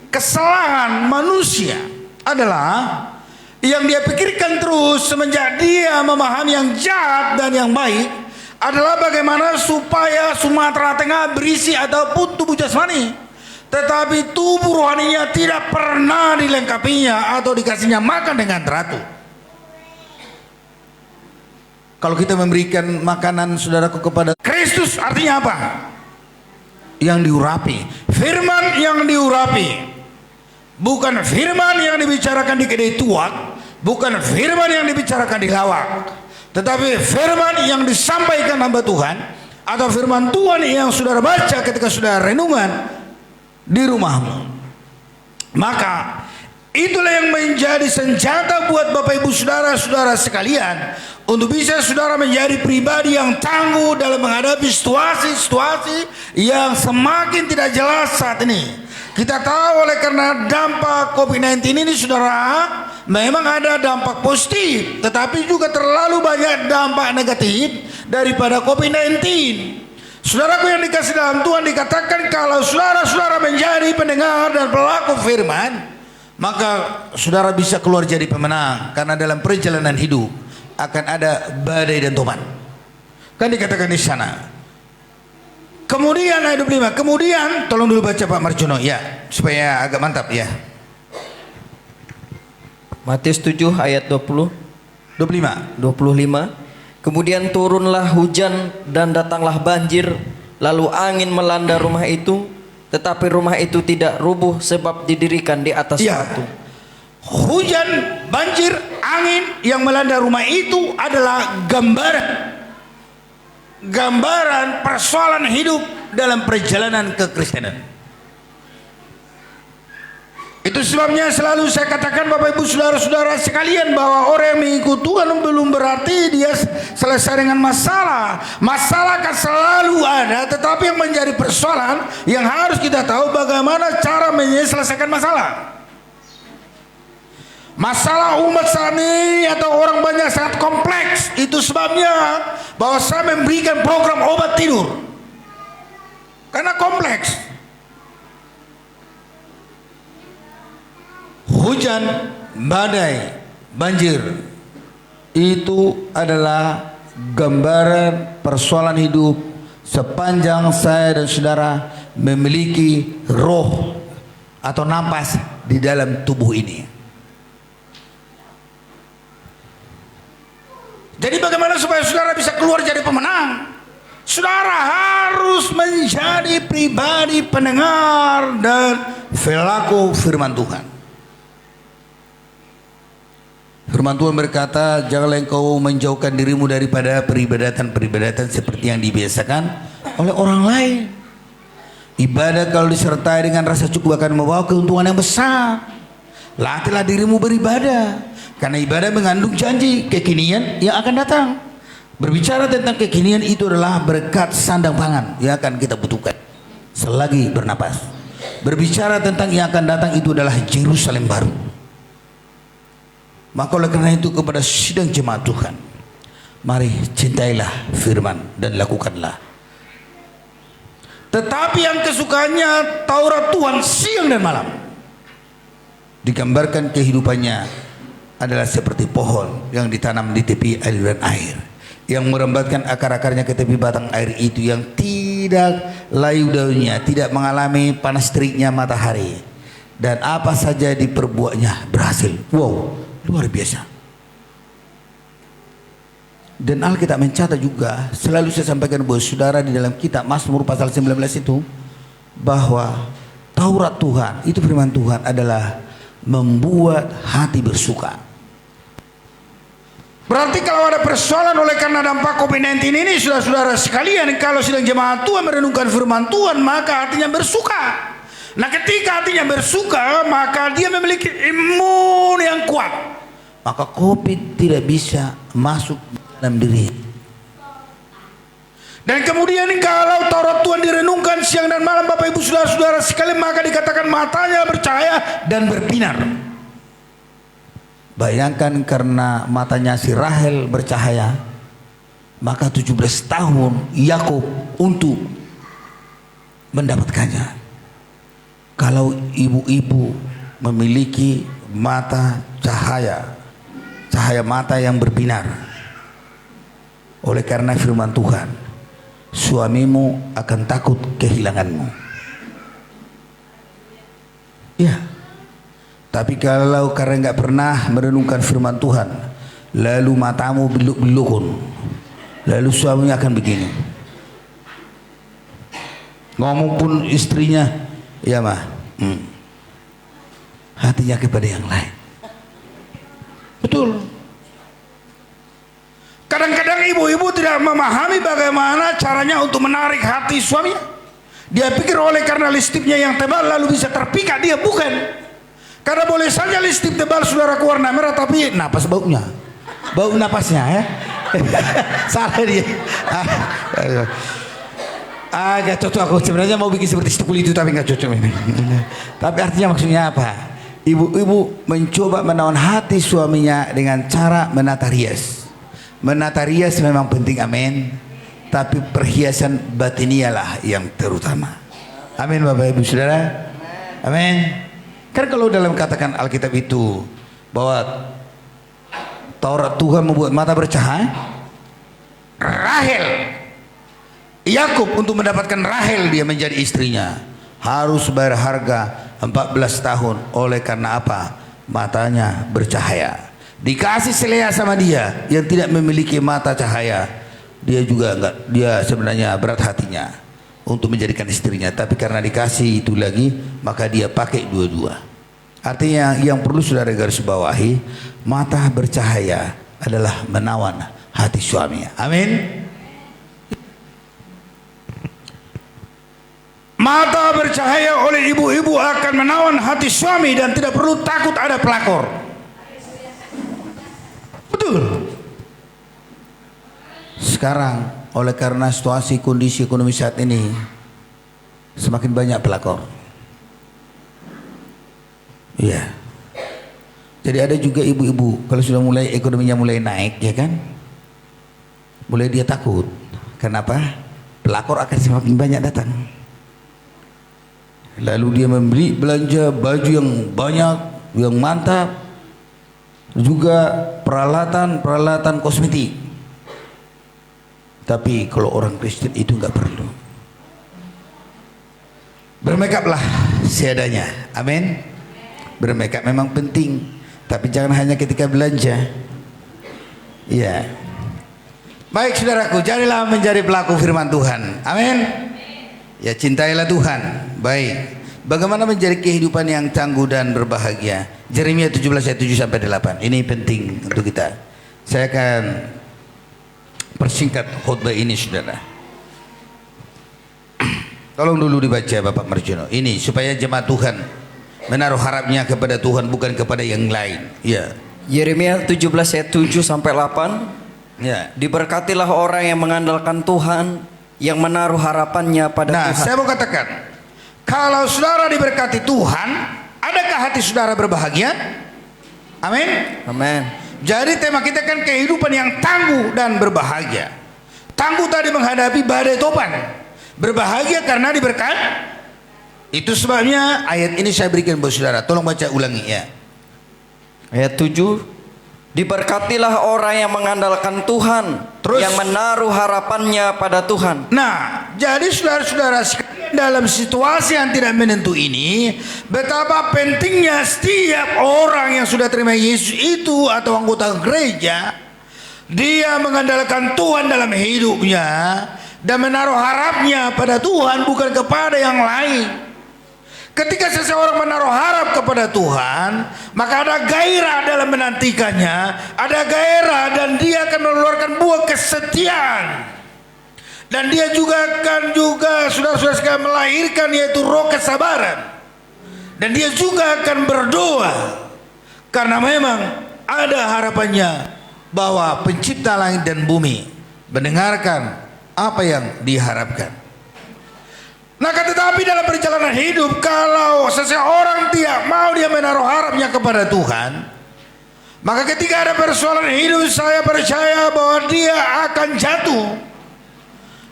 kesalahan manusia adalah yang dia pikirkan terus semenjak dia memahami yang jahat dan yang baik adalah bagaimana supaya Sumatera Tengah berisi ataupun tubuh jasmani, tetapi tubuh rohaninya tidak pernah dilengkapinya atau dikasihnya makan dengan teratur. Kalau kita memberikan makanan saudaraku kepada Kristus artinya apa? Yang diurapi, firman yang diurapi, bukan firman yang dibicarakan di kedai tuak, bukan firman yang dibicarakan di lawak, tetapi firman yang disampaikan hamba Tuhan atau firman Tuhan yang saudara baca ketika saudara renungan di rumahmu. Maka itulah yang menjadi senjata buat Bapak Ibu saudara-saudara sekalian untuk bisa saudara menjadi pribadi yang tangguh dalam menghadapi situasi-situasi yang semakin tidak jelas saat ini. Kita tahu oleh karena dampak COVID-19 ini saudara, memang ada dampak positif, tetapi juga terlalu banyak dampak negatif daripada COVID-19. Saudaraku yang dikasih dalam Tuhan, dikatakan kalau saudara-saudara menjadi pendengar dan pelaku firman, maka saudara bisa keluar jadi pemenang. Karena dalam perjalanan hidup akan ada badai dan topan. Kan dikatakan di sana. Kemudian ayat 25. Kemudian tolong dulu baca Pak Marjono ya, supaya agak mantap ya. Matius 7 ayat 25. 25. Kemudian turunlah hujan dan datanglah banjir, lalu angin melanda rumah itu, tetapi rumah itu tidak rubuh sebab didirikan di atas batu. Hujan, banjir, angin yang melanda rumah itu adalah gambaran persoalan hidup dalam perjalanan kekristenan. Itu sebabnya selalu saya katakan Bapak Ibu saudara-saudara sekalian bahwa orang yang mengikut Tuhan belum berarti dia selesai dengan masalah. Masalah akan selalu ada, tetapi yang menjadi persoalan yang harus kita tahu bagaimana cara menyelesaikan masalah. Masalah umat saat ini atau orang banyak sangat kompleks. Itu sebabnya bahwa saya memberikan program obat tidur, karena kompleks. Hujan, badai, banjir itu adalah gambaran persoalan hidup sepanjang saya dan saudara memiliki roh atau napas di dalam tubuh ini. Jadi bagaimana supaya saudara bisa keluar jadi pemenang? Saudara harus menjadi pribadi pendengar dan pelaku firman Tuhan. Firman Tuhan berkata, janganlah engkau menjauhkan dirimu daripada peribadatan-peribadatan seperti yang dibiasakan oleh orang lain. Ibadah kalau disertai dengan rasa cukup akan membawa keuntungan yang besar. Latihlah dirimu beribadah, karena ibadah mengandung janji kekinian yang akan datang. Berbicara tentang kekinian itu adalah berkat sandang pangan yang akan kita butuhkan selagi bernapas. Berbicara tentang yang akan datang itu adalah Yerusalem baru. Maka oleh karena itu kepada sidang jemaat Tuhan, mari cintailah firman dan lakukanlah. Tetapi yang kesukaannya Taurat Tuhan siang dan malam. Digambarkan kehidupannya adalah seperti pohon yang ditanam di tepi aliran air, yang merembatkan akar-akarnya ke tepi batang air itu, yang tidak layu daunnya, tidak mengalami panas teriknya matahari, dan apa saja diperbuatnya berhasil. Wow, luar biasa. Dan Alkitab mencatat juga, selalu saya sampaikan buat saudara di dalam kitab Mazmur pasal 19 itu, bahwa Taurat Tuhan itu firman Tuhan adalah membuat hati bersuka. Berarti kalau ada persoalan oleh karena dampak COVID-19 ini, saudara-saudara sekalian, kalau sedang jemaat Tuhan merenungkan firman Tuhan, maka hatinya bersuka. Nah, ketika hatinya bersuka, maka dia memiliki imun yang kuat. Maka COVID tidak bisa masuk dalam diri. Dan kemudian kalau Taurat Tuhan direnungkan siang dan malam, Bapak Ibu saudara-saudara sekalian, maka dikatakan matanya bercahaya dan berbinar. Bayangkan karena matanya si Rahel bercahaya, maka 17 tahun Yakub untuk mendapatkannya. Kalau ibu-ibu memiliki mata cahaya, cahaya mata yang berbinar, oleh karena firman Tuhan, suamimu akan takut kehilanganmu. Ya. Tapi kalau karena nggak pernah merenungkan firman Tuhan, lalu matamu beluk-belukun, lalu suaminya akan begini. Ngomong pun istrinya, ya mah, hatinya kepada yang lain. Betul. Kadang-kadang ibu-ibu tidak memahami bagaimana caranya untuk menarik hati suaminya. Dia pikir oleh karena listipnya yang tebal lalu bisa terpikat. Dia bukan. Karena boleh saja listip tebal saudara warna merah, tapi napas baunya, bau napasnya ya. Salah dia. Agak cocok aku sebenarnya mau bikin seperti stipul itu, tapi nggak cocok ini. Tapi artinya maksudnya apa? Ibu-ibu mencoba menawan hati suaminya dengan cara menata rias. Menata rias memang penting, amin. Tapi perhiasan batinialah yang terutama. Amin Bapak Ibu Saudara. Amin. Kan kalau dalam katakan Alkitab itu bahwa Taurat Tuhan membuat mata bercahaya, Rahel, Yakub untuk mendapatkan Rahel dia menjadi istrinya harus bayar harga 14 tahun. Oleh karena apa? Matanya bercahaya. Dikasih selea sama dia yang tidak memiliki mata cahaya, dia juga enggak, dia sebenarnya berat hatinya untuk menjadikan istrinya, tapi karena dikasih itu lagi, maka dia pakai dua-dua. Artinya yang perlu saudara garis bawahi, mata bercahaya adalah menawan hati suaminya. Amin. Mata bercahaya oleh ibu-ibu akan menawan hati suami dan tidak perlu takut ada pelakor. Betul. Sekarang oleh karena situasi kondisi ekonomi saat ini semakin banyak pelakor. Iya. Jadi ada juga ibu-ibu kalau sudah mulai ekonominya mulai naik, ya kan? Mulai dia takut. Kenapa? Pelakor akan semakin banyak datang. Lalu dia membeli belanja baju yang banyak, yang mantap, juga peralatan kosmetik. Tapi kalau orang Kristen itu nggak perlu. Bermakeuplah seadanya. Amin. Bermakeup memang penting, tapi jangan hanya ketika belanja. Iya. Baik saudaraku, jadilah menjadi pelaku firman Tuhan. Amin. Ya, cintailah Tuhan. Baik. Bagaimana menjadi kehidupan yang tangguh dan berbahagia? Yeremia 17 ayat 7 sampai 8. Ini penting untuk kita. Saya akan persingkat khutbah ini, saudara. Tolong dulu dibaca Bapak Marjono. Ini supaya jemaat Tuhan menaruh harapnya kepada Tuhan, bukan kepada yang lain. Ya. Yeremia 17 ayat 7 sampai 8. Ya. Diberkatilah orang yang mengandalkan Tuhan, yang menaruh harapannya pada Tuhan. Saya mau katakan, kalau saudara diberkati Tuhan, adakah hati saudara berbahagia? Amin. Amin. Jadi tema kita kan kehidupan yang tangguh dan berbahagia. Tangguh tadi menghadapi badai topan, berbahagia karena diberkati. Itu sebabnya ayat ini saya berikan buat saudara. Tolong baca ulangi ya. Ayat 7. Diberkatilah orang yang mengandalkan Tuhan, Terus? yang menaruh harapannya pada Tuhan. Nah, jadi saudara-saudara sekalian, dalam situasi yang tidak menentu ini, betapa pentingnya setiap orang yang sudah terima Yesus itu atau anggota gereja, dia mengandalkan Tuhan dalam hidupnya, dan menaruh harapnya pada Tuhan, bukan kepada yang lain. Ketika seseorang menaruh harap kepada Tuhan, maka ada gairah dalam menantikannya, ada gairah, dan dia akan mengeluarkan buah kesetiaan. Dan dia juga akan saudara-saudara sekalian melahirkan yaitu roh kesabaran. Dan dia juga akan berdoa karena memang ada harapannya bahwa pencipta langit dan bumi mendengarkan apa yang diharapkan. Nah, tetapi dalam perjalanan hidup, kalau seseorang tidak mau dia menaruh harapnya kepada Tuhan, maka ketika ada persoalan hidup, saya percaya bahwa dia akan jatuh.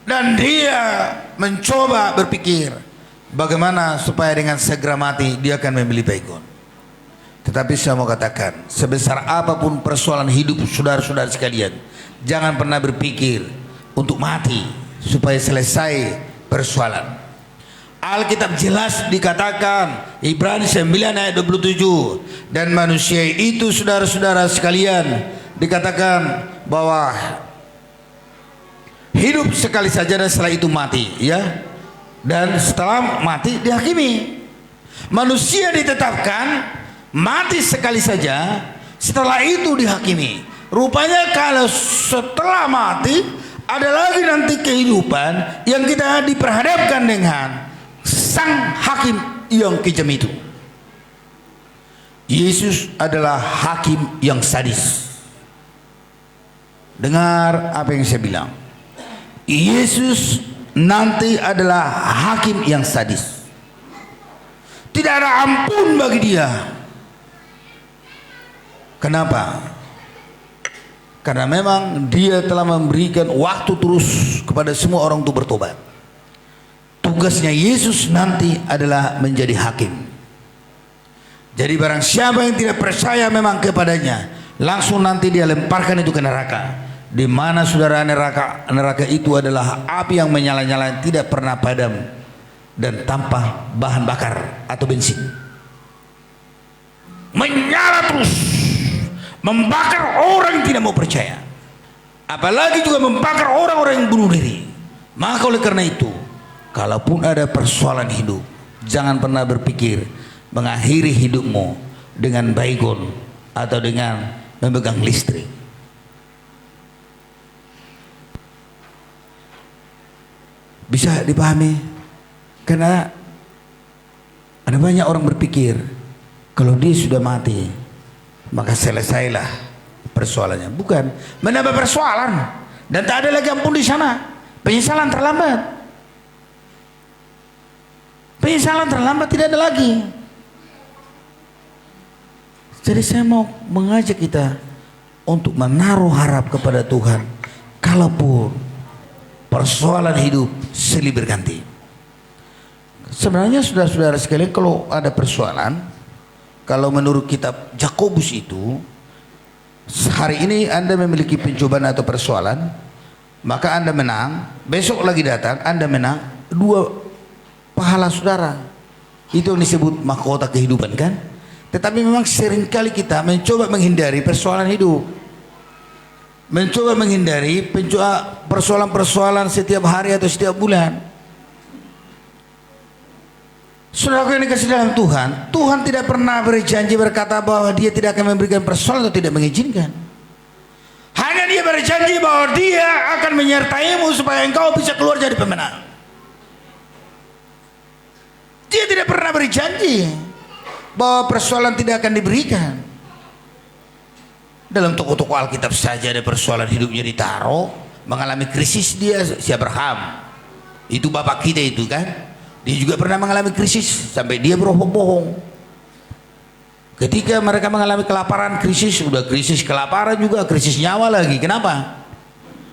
Dan dia mencoba berpikir bagaimana supaya dengan segera mati dia akan membeli baygon. Tetapi saya mau katakan, sebesar apapun persoalan hidup saudara-saudara sekalian, jangan pernah berpikir untuk mati supaya selesai persoalan. Alkitab jelas dikatakan, Ibrani 9 ayat 27, dan manusia itu saudara-saudara sekalian dikatakan bahwa hidup sekali saja dan setelah itu mati, ya. Dan setelah mati dihakimi. Manusia ditetapkan mati sekali saja, setelah itu dihakimi. Rupanya kalau setelah mati ada lagi nanti kehidupan yang kita diperhadapkan dengan sang hakim yang kejam itu. Yesus adalah hakim yang sadis. Dengar apa yang saya bilang. Yesus nanti adalah hakim yang sadis. Tidak ada ampun bagi dia. Kenapa? Karena memang dia telah memberikan waktu terus kepada semua orang untuk bertobat. Tugasnya Yesus nanti adalah menjadi hakim. Jadi barang siapa yang tidak percaya memang kepadanya, langsung nanti dia lemparkan itu ke neraka. Di mana saudara, neraka itu adalah api yang menyala-nyala, tidak pernah padam dan tanpa bahan bakar atau bensin. Menyala terus, membakar orang yang tidak mau percaya. Apalagi juga membakar orang-orang yang bunuh diri. Maka oleh karena itu, kalaupun ada persoalan hidup, jangan pernah berpikir mengakhiri hidupmu dengan baygon atau dengan memegang listrik. Bisa dipahami? Karena ada banyak orang berpikir kalau dia sudah mati maka selesailah persoalannya. Bukan, menambah persoalan dan tak ada lagi ampun di sana. Penyesalan terlambat. Penyesalan terlambat tidak ada lagi. Jadi saya mau mengajak kita untuk menaruh harap kepada Tuhan. Kalaupun persoalan hidup silih berganti. Sebenarnya saudara-saudara sekalian, kalau ada persoalan, kalau menurut kitab Yakobus itu, hari ini Anda memiliki pencobaan atau persoalan, maka Anda menang, besok lagi datang Anda menang, 2 pahala saudara. Itu yang disebut mahkota kehidupan, kan? Tetapi memang seringkali kita mencoba menghindari persoalan hidup, mencoba menghindari persoalan-persoalan setiap hari atau setiap bulan. Saudara yang dikasih dalam Tuhan, Tuhan tidak pernah berjanji berkata bahwa dia tidak akan memberikan persoalan atau tidak mengizinkan. Hanya dia berjanji bahwa dia akan menyertaimu supaya engkau bisa keluar jadi pemenang. Dia tidak pernah berjanji bahwa persoalan tidak akan diberikan. Dalam toko-toko Alkitab saja ada persoalan hidupnya ditaruh, mengalami krisis dia, si Abraham. Itu bapak kita itu, kan? Dia juga pernah mengalami krisis sampai dia berbohong. Ketika mereka mengalami kelaparan, krisis, udah krisis kelaparan juga, krisis nyawa lagi. Kenapa?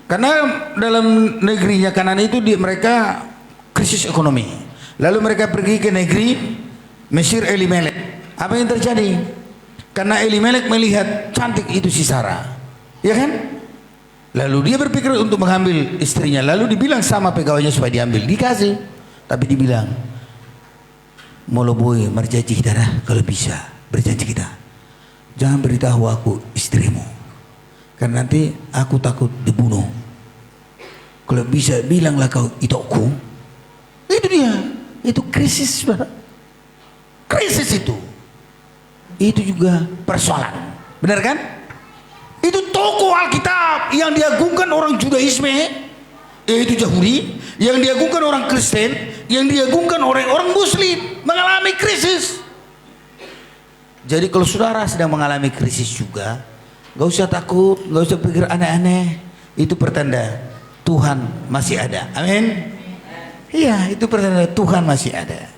Karena dalam negerinya Kanan itu mereka krisis ekonomi. Lalu mereka pergi ke negeri Mesir Elimelek. Apa yang terjadi? Karena Elimelek melihat cantik itu si Sarah, ya kan? Lalu dia berpikir untuk mengambil istrinya. Lalu dibilang sama pegawainya supaya diambil, dikasih. Tapi dibilang, "Moloboi, berjanji kita dah, kalau bisa berjanji kita. Jangan beritahu aku istrimu, karena nanti aku takut dibunuh. Kalau bisa bilanglah kau itokku. Itu dia. Itu krisis, saudara. Krisis itu. Itu juga persoalan. Benar kan? Itu tokoh Alkitab yang diagungkan orang Judaisme, yaitu Yahudi, yang diagungkan orang Kristen, yang diagungkan orang Muslim, mengalami krisis. Jadi kalau saudara sedang mengalami krisis juga, gak usah takut, gak usah pikir aneh-aneh. Itu pertanda Tuhan masih ada. Amin. Iya, itu pertanda Tuhan masih ada.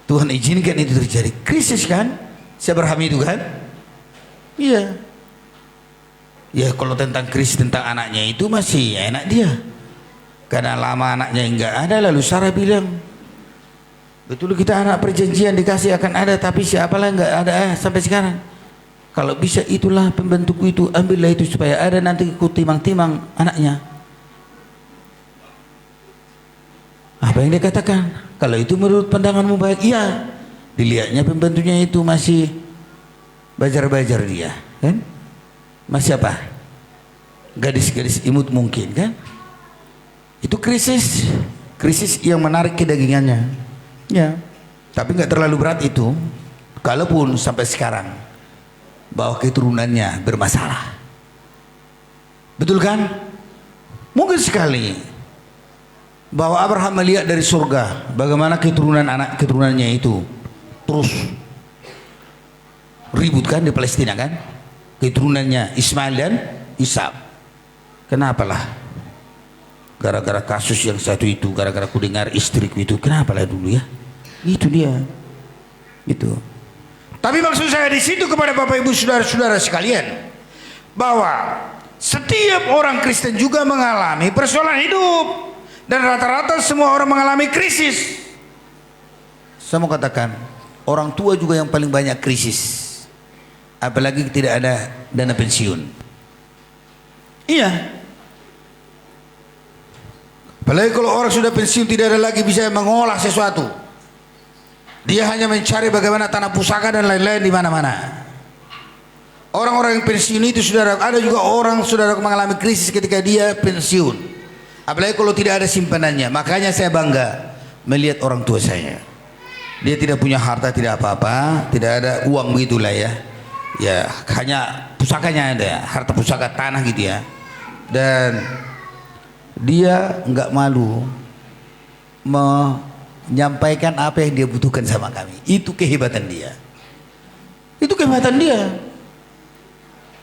Tuhan izinkan itu terjadi. Krisis kan? Saya berham itu kan? Iya. Ya kalau tentang krisis tentang anaknya itu masih enak dia. Karena lama anaknya enggak ada, lalu Sarah bilang, betul kita anak perjanjian dikasih akan ada, tapi siapalah enggak ada sampai sekarang. Kalau bisa itulah pembentukku itu, ambillah itu supaya ada, nanti ku timang-timang anaknya. Apa yang dia katakan? Kalau itu menurut pandanganmu baik, iya. Dilihatnya pembantunya itu masih bajar-bajar dia, kan? Masih apa? Gadis-gadis imut mungkin, kan? Itu krisis yang menarik kedagingannya. Ya, tapi nggak terlalu berat itu. Kalaupun sampai sekarang bahwa keturunannya bermasalah, betul kan? Mungkin sekali bahwa Abraham melihat dari surga bagaimana keturunannya itu terus ribut kan di Palestina kan, keturunannya Ismail dan Ishak. Kenapalah? Gara-gara kasus yang satu itu, gara-gara ku dengar istriku itu, kenapalah dulu ya? Itu dia. Itu. Tapi maksud saya di situ kepada Bapak Ibu saudara-saudara sekalian, bahwa setiap orang Kristen juga mengalami persoalan hidup, dan rata-rata semua orang mengalami krisis. Saya mau katakan, orang tua juga yang paling banyak krisis. Apalagi tidak ada dana pensiun. Iya. Apalagi kalau orang sudah pensiun tidak ada lagi bisa mengolah sesuatu. Dia hanya mencari bagaimana tanah pusaka dan lain-lain di mana-mana. Orang-orang yang pensiun itu saudara, ada juga orang saudara mengalami krisis ketika dia pensiun. Apalagi kalau tidak ada simpanannya. Makanya saya bangga melihat orang tua saya. Dia tidak punya harta, tidak apa-apa, tidak ada uang begitulah ya. Ya hanya pusakanya ada, harta pusaka tanah gitu ya. Dan dia nggak malu menyampaikan apa yang dia butuhkan sama kami. Itu kehebatan dia. Itu kehebatan dia.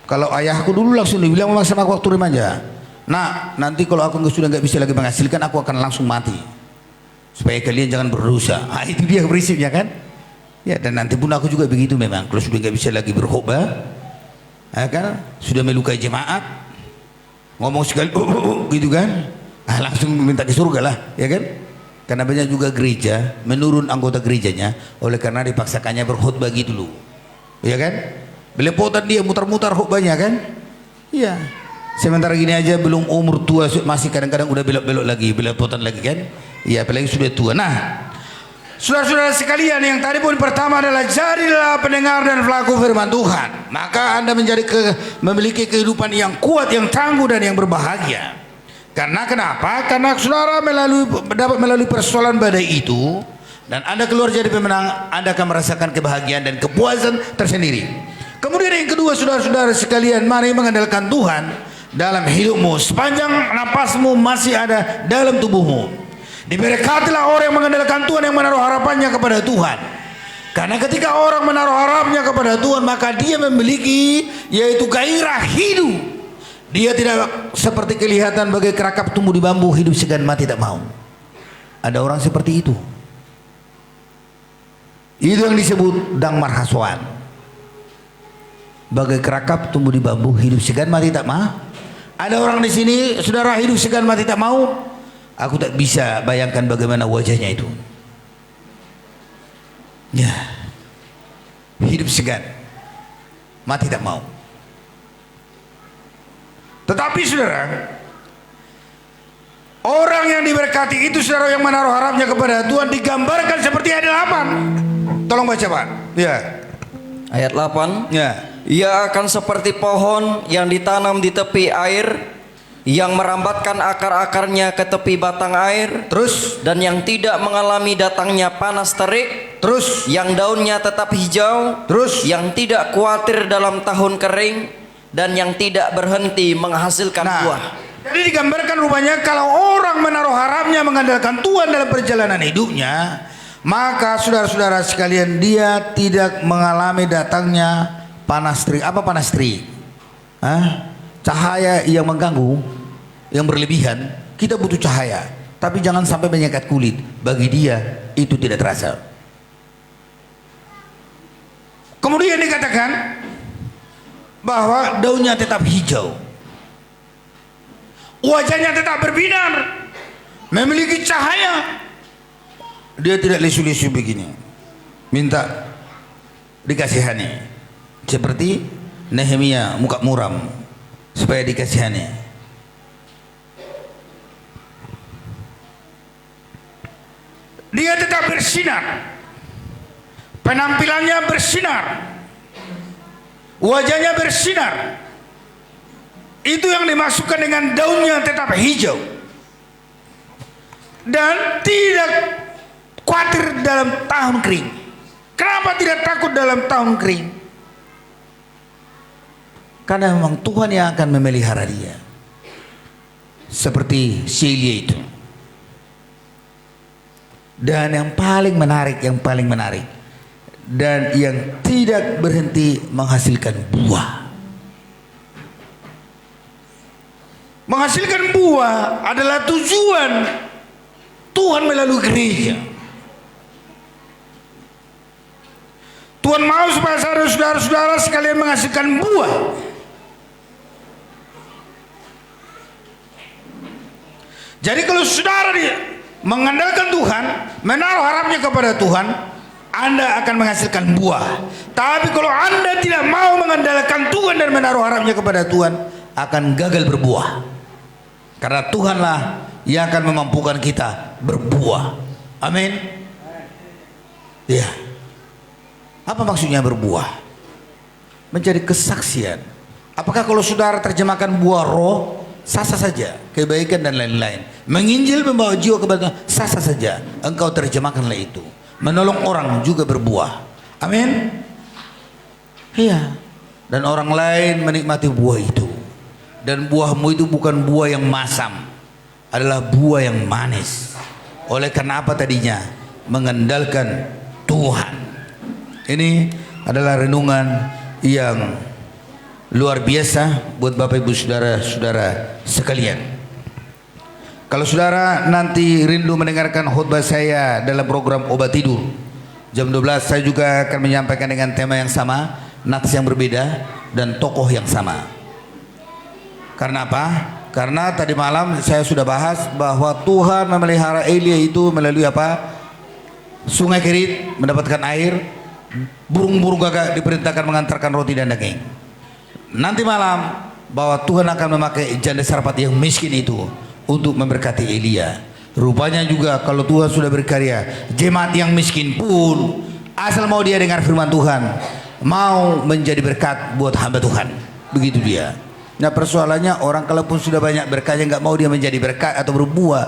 Kalau ayahku dulu langsung dibilang sama aku waktu remaja, nah nanti kalau aku sudah nggak bisa lagi menghasilkan, aku akan langsung mati. Supaya kalian jangan berdosa. Nah, itu dia prinsipnya kan. Ya, dan nanti pun aku juga begitu memang. Kalau sudah nggak bisa lagi berkhotbah, ya kan, sudah melukai jemaat, ngomong sekali gitu kan, langsung minta ke surga lah, ya kan? Karena banyak juga gereja menurun anggota gerejanya oleh karena dipaksakannya berkhotbah gitu loh, ya kan? Belepotan dia mutar-mutar khotbahnya kan? Iya. Sementara gini aja belum umur tua masih kadang-kadang udah belok-belok lagi, belepotan lagi kan? Iya, apalagi sudah tua. Nah, saudara-saudara sekalian, yang tadi poin pertama adalah jadilah pendengar dan pelaku firman Tuhan, maka Anda memiliki kehidupan yang kuat, yang tangguh dan yang berbahagia. Karena kenapa? Karena saudara dapat melalui persoalan badai itu, dan Anda keluar jadi pemenang. Anda akan merasakan kebahagiaan dan kepuasan tersendiri. Kemudian yang kedua, saudara-saudara sekalian, mari mengandalkan Tuhan dalam hidupmu sepanjang napasmu masih ada dalam tubuhmu. Diberkatilah orang yang mengandalkan Tuhan, yang menaruh harapannya kepada Tuhan. Karena ketika orang menaruh harapnya kepada Tuhan, maka dia memiliki yaitu gairah hidup. Dia tidak seperti kelihatan bagai kerakap tumbuh di bambu, hidup segan mati tak mau. Ada orang seperti itu. Itu yang disebut dang marhaswan. Bagai kerakap tumbuh di bambu, hidup segan mati tak mau. Ada orang di sini, saudara, hidup segan mati tak mau. Aku tak bisa bayangkan bagaimana wajahnya itu. Ya, hidup segan, mati tak mau. Tetapi saudara, orang yang diberkati itu saudara, yang menaruh harapnya kepada Tuhan, digambarkan seperti ayat 8. Tolong baca Pak. Ya. Ayat 8. Ya. Ia akan seperti pohon yang ditanam di tepi air, yang merambatkan akar-akarnya ke tepi batang air, Terus, dan yang tidak mengalami datangnya panas terik, terus, yang daunnya tetap hijau, terus. yang tidak khawatir dalam tahun kering, dan yang tidak berhenti menghasilkan buah. Jadi digambarkan rupanya kalau orang menaruh harapnya mengandalkan Tuhan dalam perjalanan hidupnya, maka saudara-saudara sekalian, dia tidak mengalami datangnya panas terik. Apa panas terik? Cahaya yang mengganggu, yang berlebihan. Kita butuh cahaya, tapi jangan sampai menyekat kulit. Bagi dia itu tidak terasa. Kemudian dikatakan bahwa daunnya tetap hijau, wajahnya tetap berbinar, memiliki cahaya. Dia tidak lesu-lesu begini, minta dikasihani, seperti Nehemia muka muram supaya dikasihani. Dia tetap bersinar, penampilannya bersinar, wajahnya bersinar. Itu yang dimasukkan dengan daunnya tetap hijau, dan tidak khawatir dalam tahun kering. Kenapa tidak takut dalam tahun kering? Karena memang Tuhan yang akan memelihara dia, seperti Celia itu. Dan yang paling menarik, dan yang tidak berhenti menghasilkan buah. Menghasilkan buah adalah tujuan Tuhan melalui gereja. Tuhan mau supaya saudara-saudara sekalian menghasilkan buah. Jadi kalau saudara mengandalkan Tuhan, menaruh harapnya kepada Tuhan, Anda akan menghasilkan buah. Tapi kalau Anda tidak mau mengandalkan Tuhan dan menaruh harapnya kepada Tuhan, akan gagal berbuah. Karena Tuhanlah yang akan memampukan kita berbuah. Amin. Ya. Apa maksudnya berbuah? Menjadi kesaksian. Apakah kalau saudara terjemahkan buah roh, sah-sah saja, kebaikan dan lain-lain. Menginjil membawa jiwa kepada, sah-sah saja. Engkau terjemahkanlah itu. Menolong orang juga berbuah. Amin. Iya. Dan orang lain menikmati buah itu. Dan buahmu itu bukan buah yang masam, adalah buah yang manis. Oleh karena apa tadinya? Mengandalkan Tuhan. Ini adalah renungan yang luar biasa buat Bapak Ibu saudara-saudara sekalian. Kalau saudara nanti rindu mendengarkan khutbah saya dalam program Obat Tidur jam 12, saya juga akan menyampaikan dengan tema yang sama, nats yang berbeda, dan tokoh yang sama. Karena apa? Karena tadi malam saya sudah bahas bahwa Tuhan memelihara Elia itu melalui apa? Sungai Kerit mendapatkan air, burung-burung gagak diperintahkan mengantarkan roti dan daging. Nanti malam bahwa Tuhan akan memakai janda Sarfat yang miskin itu untuk memberkati Elia. Rupanya juga kalau Tuhan sudah berkarya, jemaat yang miskin pun asal mau dia dengar firman Tuhan, mau menjadi berkat buat hamba Tuhan. Begitu dia. Nah, persoalannya orang kalaupun sudah banyak berkatnya nggak mau dia menjadi berkat atau berbuah.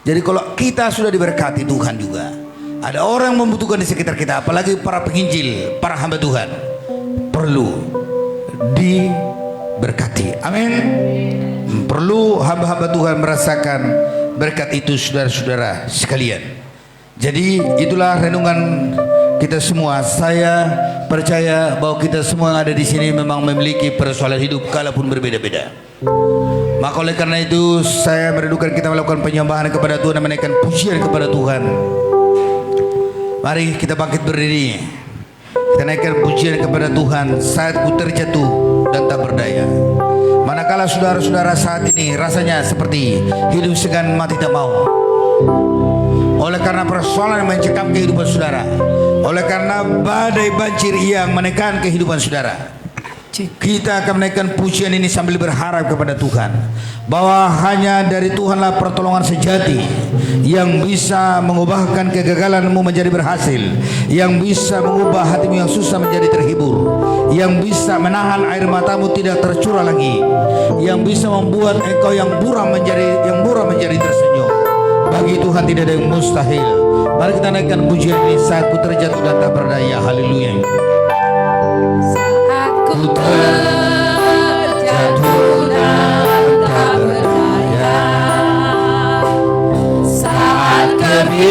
Jadi kalau kita sudah diberkati Tuhan juga, ada orang membutuhkan di sekitar kita, apalagi para penginjil, para hamba Tuhan, perlu diberkati. Amin. Perlu hamba-hamba Tuhan merasakan berkat itu, saudara-saudara sekalian. Jadi itulah renungan kita semua. Saya percaya bahwa kita semua yang ada di sini memang memiliki persoalan hidup kalaupun berbeda-beda. Maka oleh karena itu saya merindukan kita melakukan penyembahan kepada Tuhan dan menaikkan pujian kepada Tuhan. Mari kita bangkit berdiri. Kita naikkan pujian kepada Tuhan saat ku terjatuh dan tak berdaya. Manakala saudara-saudara saat ini rasanya seperti hidup segan mati tak mau. Oleh karena persoalan yang mencekam kehidupan saudara, oleh karena badai banjir yang menekan kehidupan saudara, Kita akan menaikkan pujian ini sambil berharap kepada Tuhan bahwa hanya dari Tuhanlah pertolongan sejati yang bisa mengubahkan kegagalanmu menjadi berhasil, yang bisa mengubah hatimu yang susah menjadi terhibur, yang bisa menahan air matamu tidak tercurah lagi, yang bisa membuat engkau yang buram menjadi tersenyum. Bagi Tuhan tidak ada yang mustahil. Mari kita naikkan pujian ini saat ku terjatuh dan tak berdaya. Haleluya. Ku terjatuh dan tak berdaya, saat kebimbangan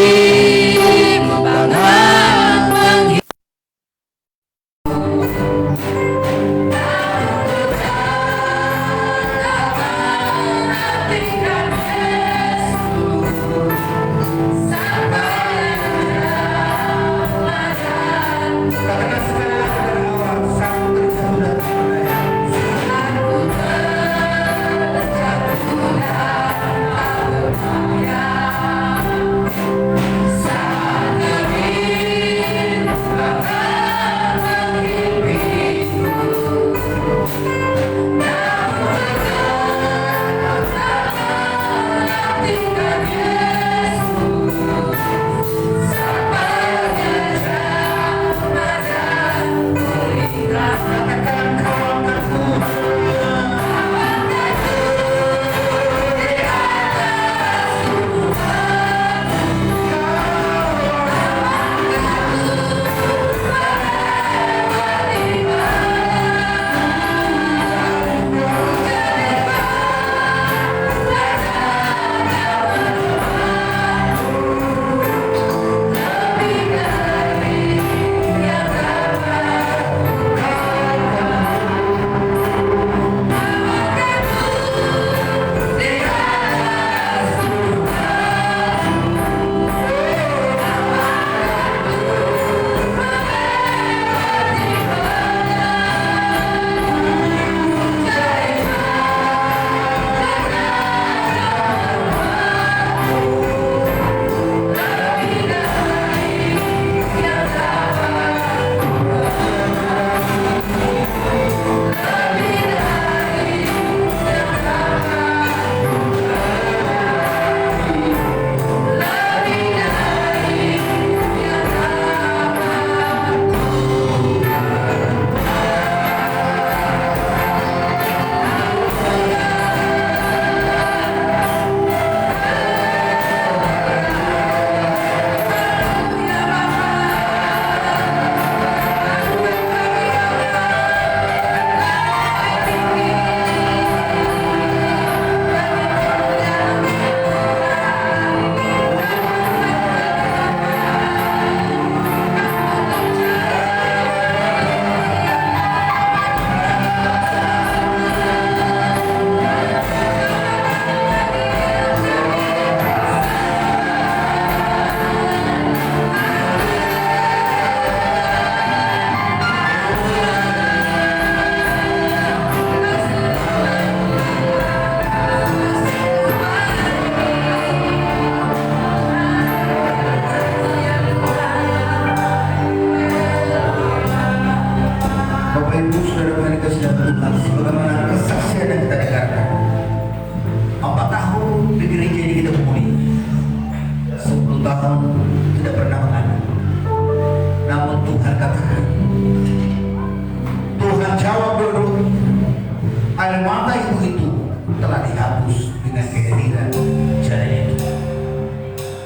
menghina. Air mata ibu itu telah dihapus dengan kehadiran jalan itu.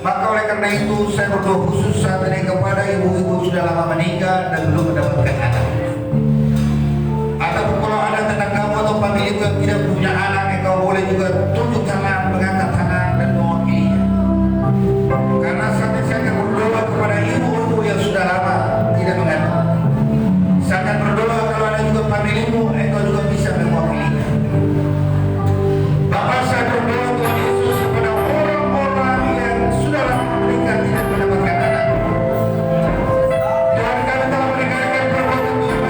Maka oleh karena itu saya berdoa khusus saat ini kepada ibu-ibu sudah lama menikah dan belum mendapatkan anak. Ataupun kalau ada tetanggamu atau familimu yang tidak punya anak, engkau boleh juga tunjuk tangan, mengangkat tangan dan mewakilinya. Karena saat ini saya akan berdoa kepada ibu-ibu yang sudah lama tidak mengandung. Saya akan berdoa kalau ada juga familimu, engkau juga bisa mewakilinya. Bapak, saya berdoa Tuhan Yesus kepada orang-orang yang sudah lama menikah tidak mendapatkan anak. Tuhan, kami telah mendengarkan perbuatan Tuhan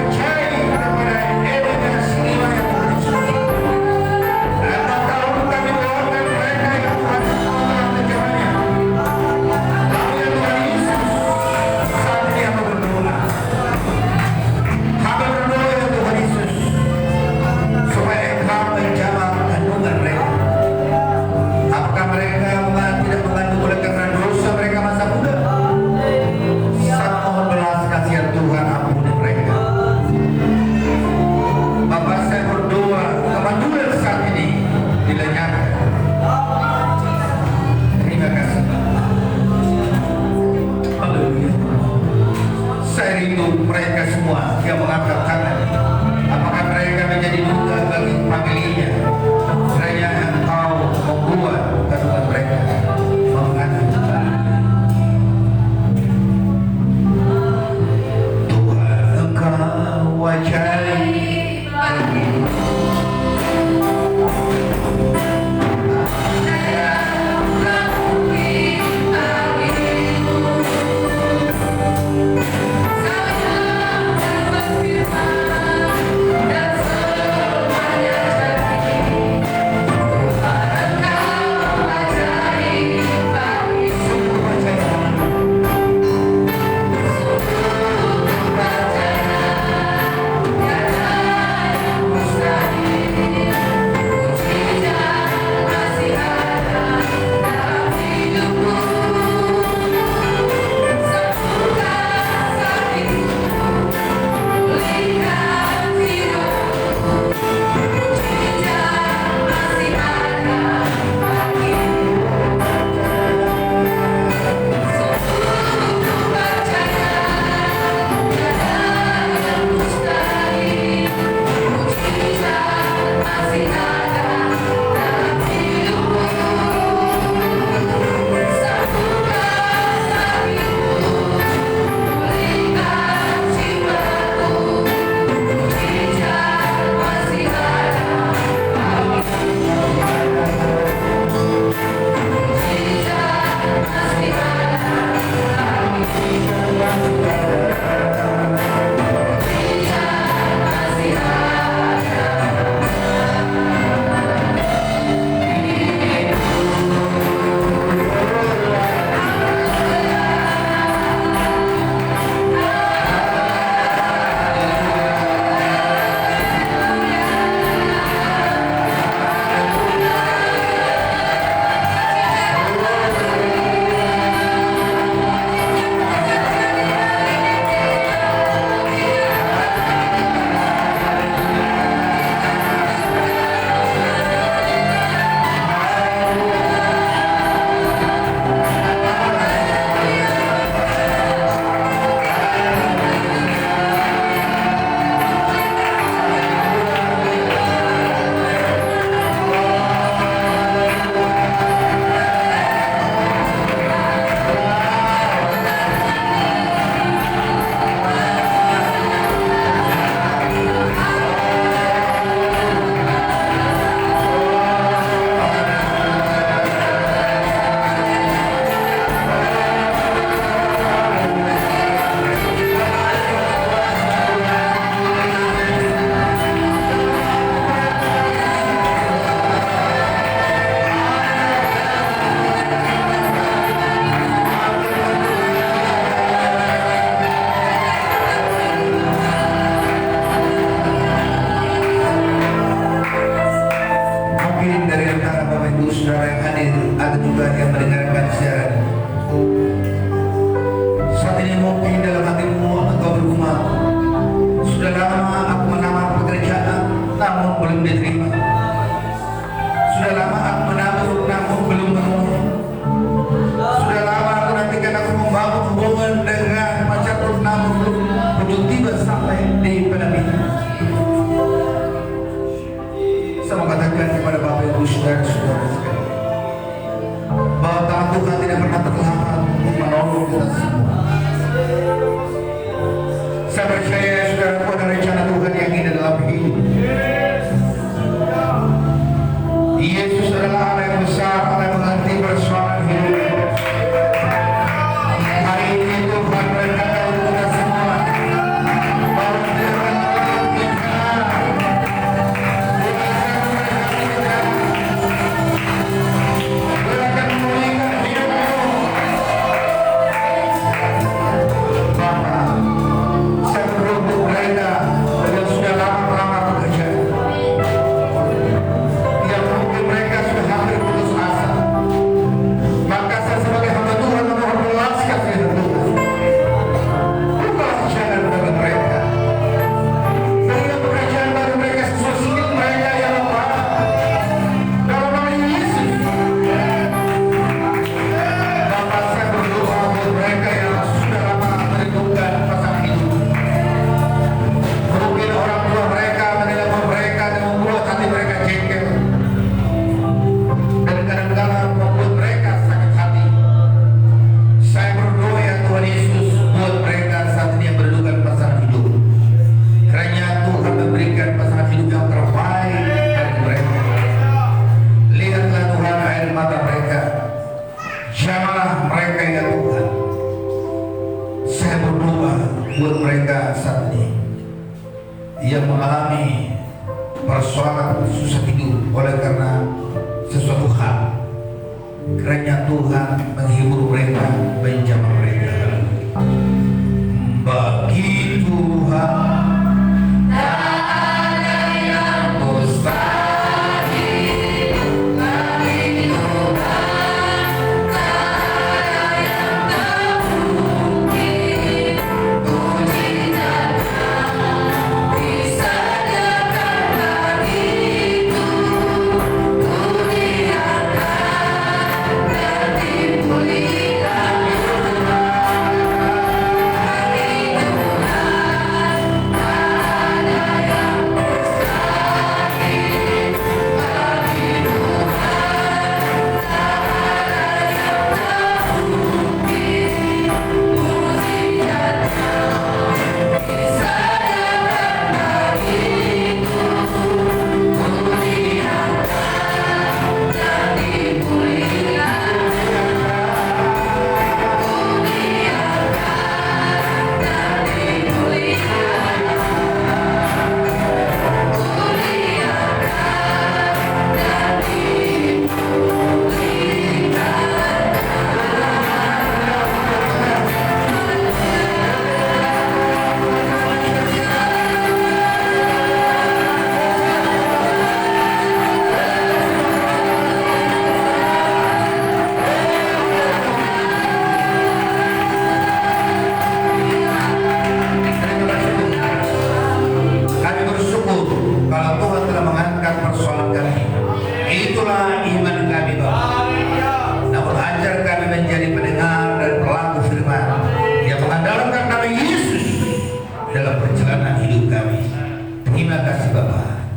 Tuhan yang mendengarkan siaran. Saat ini mungkin dalam hatimu engkau bergumam, sudah lama aku melamar pekerjaan namun belum diterima. Sudah lama aku menabung namun belum memenuhi. Sudah lama aku nantikan aku membangun hubungan dengan pacarku namun belum tiba sampai di penampilan. Saya mau katakan kepada Bapak Ibu saudara-saudara sekalian, bahwa tangan Tuhan tidak pernah terlambat untuk menolong kita semua. Saya percaya saudaraku ada rencana Tuhan yang indah dalam hidup. Yesus adalah Allah yang besar, Allah yang mengerti persoalan hidup. Hari ini Tuhan berkata untuk kita semua bahwa Dia akan menolong kita. Dia akan memulihkan hidupmu. Bapak, saya berdoa untuk mereka yang sudah lama melamar pekerjaan, yang mungkin mereka sudah hampir putus asa. Maka saya sebagai hamba Tuhan memohon belas kasihan Tuhan, bukalah jalan bagi mereka, berilah pekerjaan bagi mereka sesuai skill mereka yang lemah. Dalam nama Yesus, Bapak, saya berdoa buat mereka yang sudah lama merindukan pasangan hidup. Mungkin orang tua mereka menilai mereka dan membuat hati mereka jengkel, dan kadang-kadang membuat mereka sakit hati. Saya berdoa ya Tuhan Yesus, buat mereka saat ini yang merindukan pasangan hidup. Kiranya Tuhan memberikan pasangan hidup yang terbaik bagi mereka. Lihatlah Tuhan air mata mereka, jamahlah mereka ya Tuhan. Saya berdoa buat mereka saat ini yang mengalami persoalan susah hidup oleh karena sesuatu hal. Kiranya Tuhan menghibur mereka, menjamah mereka. Bagi Tuhan tak ada yang mustahil. Bagi Tuhan tak ada yang tak mungkin. Puji dan disediakan bagiku, kulihatkan dan dipulihkan.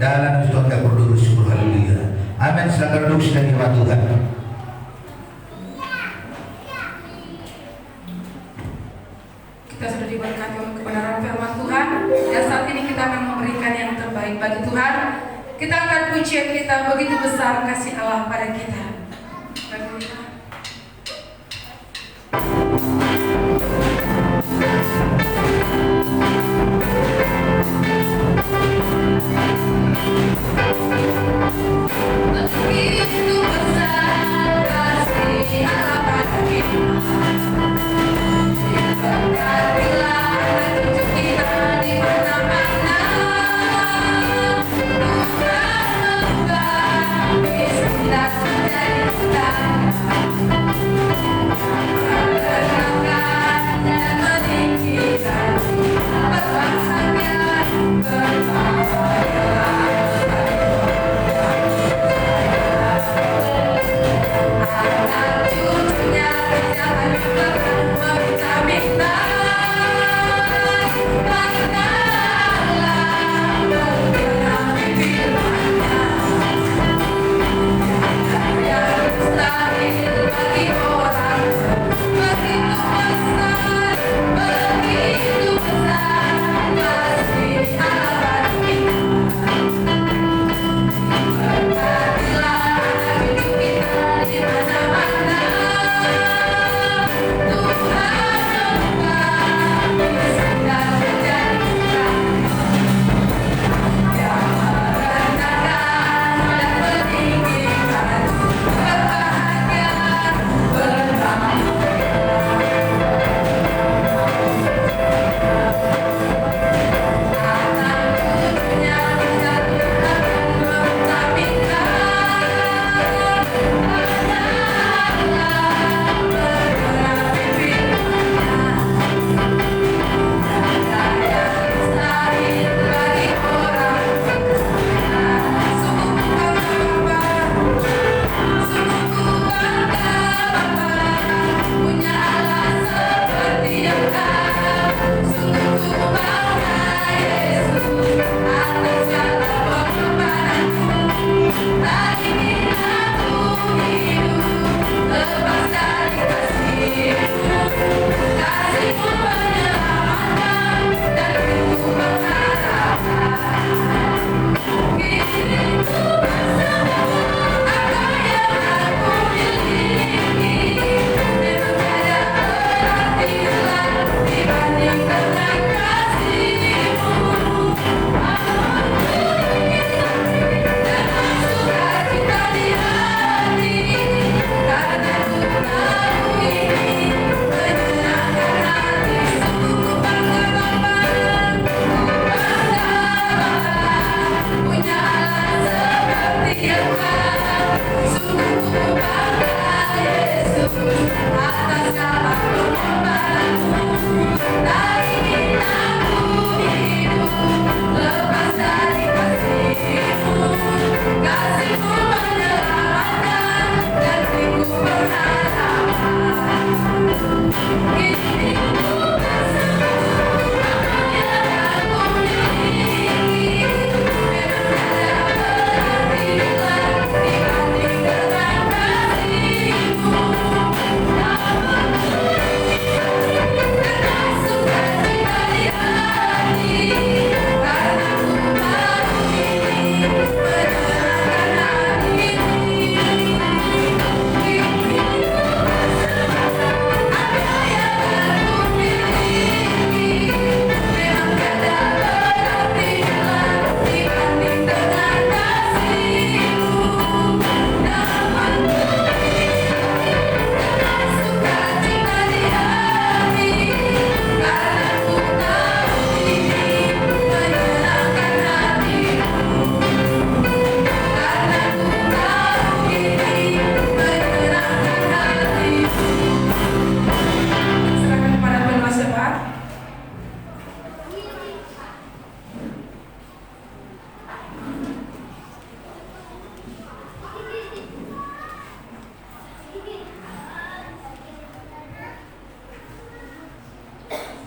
Dalam Tuhan kami berdoa syukur haleluya. Amin. Silakan duduk sedang firman Tuhan. Kita sudah diberkati oleh kebenaran firman Tuhan, dan saat ini kita akan memberikan yang terbaik bagi Tuhan. Kita akan pujian kita, begitu besar kasih Allah pada kita. Haleluya. Begitu besar kasih Allah pada kita. Berkatilah hidup kita di mana-mana. Bukan membuka, bisa menjadi kita.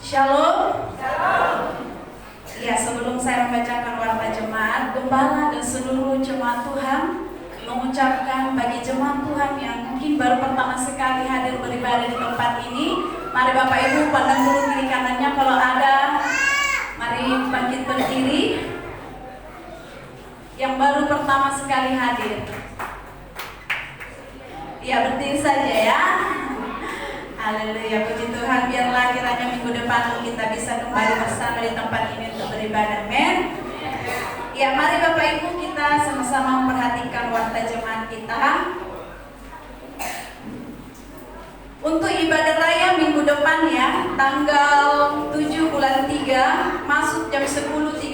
Shalom. Ya, sebelum saya membacakan warta jemaat, gembala dan seluruh jemaat Tuhan mengucapkan bagi jemaat Tuhan yang mungkin baru pertama sekali hadir beribadah di tempat ini, mari Bapak Ibu pandang dulu kiri kanannya, kalau ada mari bangkit berdiri. Yang baru pertama sekali hadir, ya berdiri saja ya. Haleluya, puji Tuhan. Biarlah kiranya minggu depan kita bisa kembali bersama di tempat ini untuk beribadah. Amin. Ya, mari Bapak Ibu kita sama-sama memperhatikan warta jemaat kita. Untuk ibadah raya minggu depan ya, tanggal 7 bulan 3, masuk jam 10.30.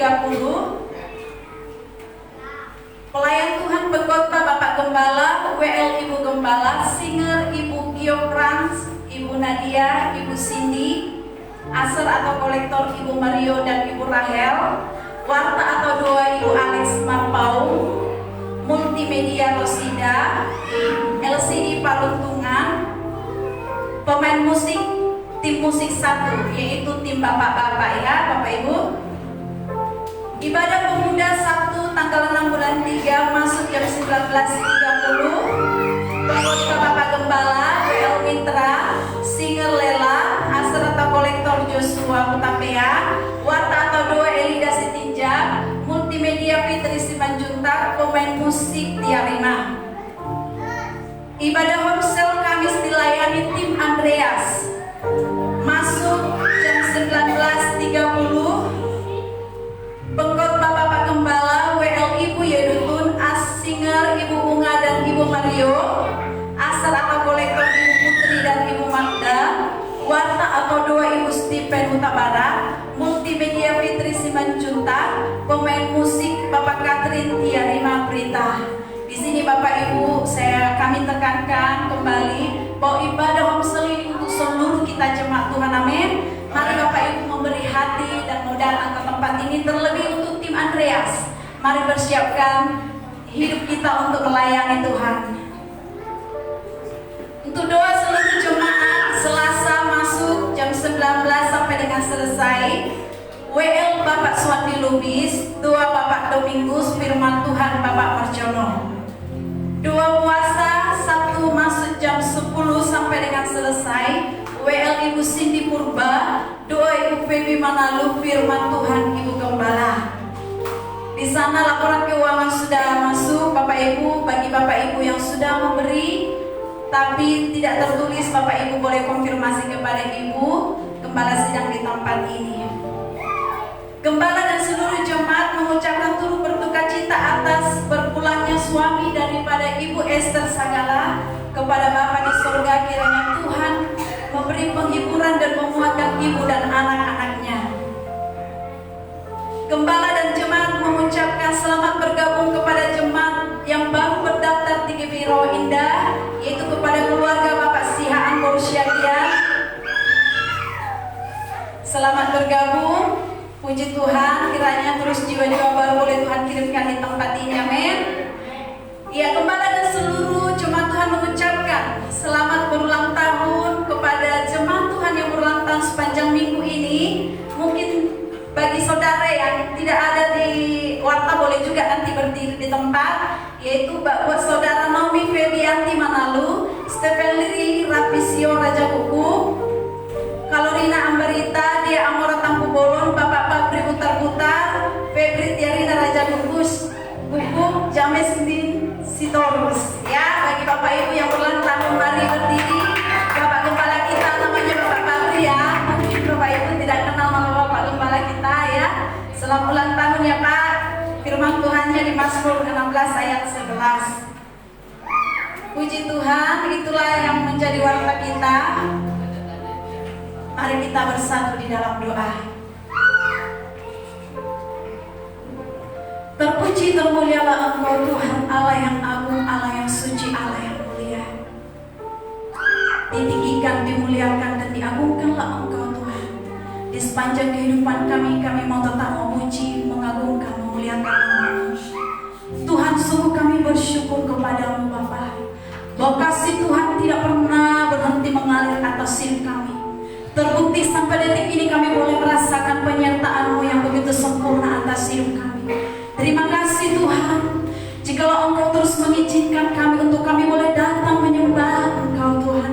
Pelayan Tuhan pengkhotbah Bapak Gembala, WL Ibu Gembala, singer Ibu Gio Frans, Ibu Nadia, Ibu Cindy, aser atau kolektor Ibu Mario dan Ibu Rahel, warta atau doa Ibu Alex Marpaung, multimedia Rosida, LCD Paluntungan, pemain musik tim musik 1 yaitu tim bapak-bapak ya Bapak Ibu. Ibadah pemuda Sabtu tanggal 6 bulan 3 masuk jam 19.30. Pengkhotbah Bapak Gembala, WL Mitra, singer Lela, aser atau kolektor Joshua Hutapea, warta atau doa Elida Sitinja, multimedia Fitri Simanjuntak, pemain musik Tia Rima. Ibadah homsel Kamis dilayani tim Andreas, masuk jam 19.30. Pengkhotbah Bapak Gembala, WL Ibu Yedutun, singer Ibu Bunga dan Ibu Mario, aser atau kolektor Ibu Putri dan Ibu Magda, warta atau doa Ibu Stephen Huta Barat, multimedia Fitri Simanjuntak, pemain musik Bapak Katrin Tia Rima Prita. Di sini Bapak Ibu, kami tekankan kembali bahwa ibadah homsel ini untuk seluruh kita jemaat Tuhan, amin. Mari Bapak Ibu memberi hati dan mau datang ke tempat ini, terlebih untuk tim Andreas. Mari persiapkan hidup kita untuk melayani Tuhan. Untuk doa seluruh jemaat Selasa masuk jam 19 sampai dengan selesai. WL Bapak Swati Lubis, doa Bapak Domingus, firman Tuhan Bapak Marjono. Doa puasa Sabtu masuk jam 10 sampai dengan selesai. WL Ibu Cindy Purba, doa Ibu Feby Manalu, firman Tuhan Ibu Gembala. Di sana laporan keuangan sudah masuk Bapak Ibu. Bagi Bapak Ibu yang sudah memberi tapi tidak tertulis, Bapak Ibu boleh konfirmasi kepada Ibu Gembala sidang di tempat ini. Gembala dan seluruh jemaat mengucapkan turut berduka cita atas berpulangnya suami daripada Ibu Esther Sagala. Kepada Bapa di surga, kiranya Tuhan memberi penghiburan dan menguatkan ibu dan anak-anaknya. Gembala dan jemaat mengucapkan selamat bergabung kepada jemaat yang baru berdaftar di GBI Rawa Indah, yaitu kepada keluarga Bapak Sihaan Borsyadia. Selamat bergabung. Puji Tuhan, kiranya terus jiwa-jiwa baru boleh Tuhan kirimkan di tempat ini, amin. Ya, Gembala dan seluruh jemaat Tuhan mengucapkan selamat berulang tahun kepada jemaat Tuhan yang berulang tahun sepanjang minggu ini. Mungkin bagi saudara yang tidak ada di warta boleh juga nanti berdiri di tempat, yaitu buat saudara Naomi Febianti Manalu, Stephen Liri Rapisio Raja Buku, Kalorina Ambarita, Dia Amora Tampu Bolon, Bapak Pabri Putar-Putar, Febri Tiarina Raja Bukus, Buku James Din Sitorus. Ya, bagi Bapak Ibu yang berulang tahun, mari berdiri. Bapak Gembala kita namanya Bapak Pabri ya. Mungkin Bapak Ibu tidak kenal nama Bapak Gembala kita ya. Selamat ulang tahun ya Pak. Firman Tuhannya di Mazmur 16 ayat 11. Puji Tuhan, itulah yang menjadi warta kita. Mari kita bersatu di dalam doa. Terpuji termulialah Engkau Tuhan Allah yang agung, Allah yang suci, Allah yang mulia. Ditinggikan, dimuliakan dan diagungkanlah Engkau Tuhan. Di sepanjang kehidupan kami mau tetap memuji, mengagungkan, memuliakan nama-Mu. Tuhan, sungguh kami bersyukur kepadamu Bapa, bahwa kasih Tuhan tidak pernah berhenti mengalir atas hidup kami. Terbukti sampai detik ini kami boleh merasakan penyertaan-Mu yang begitu sempurna atas hidup kami. Terima kasih Tuhan. Jikalau Engkau terus mengizinkan kami untuk kami boleh datang menyembah Engkau Tuhan,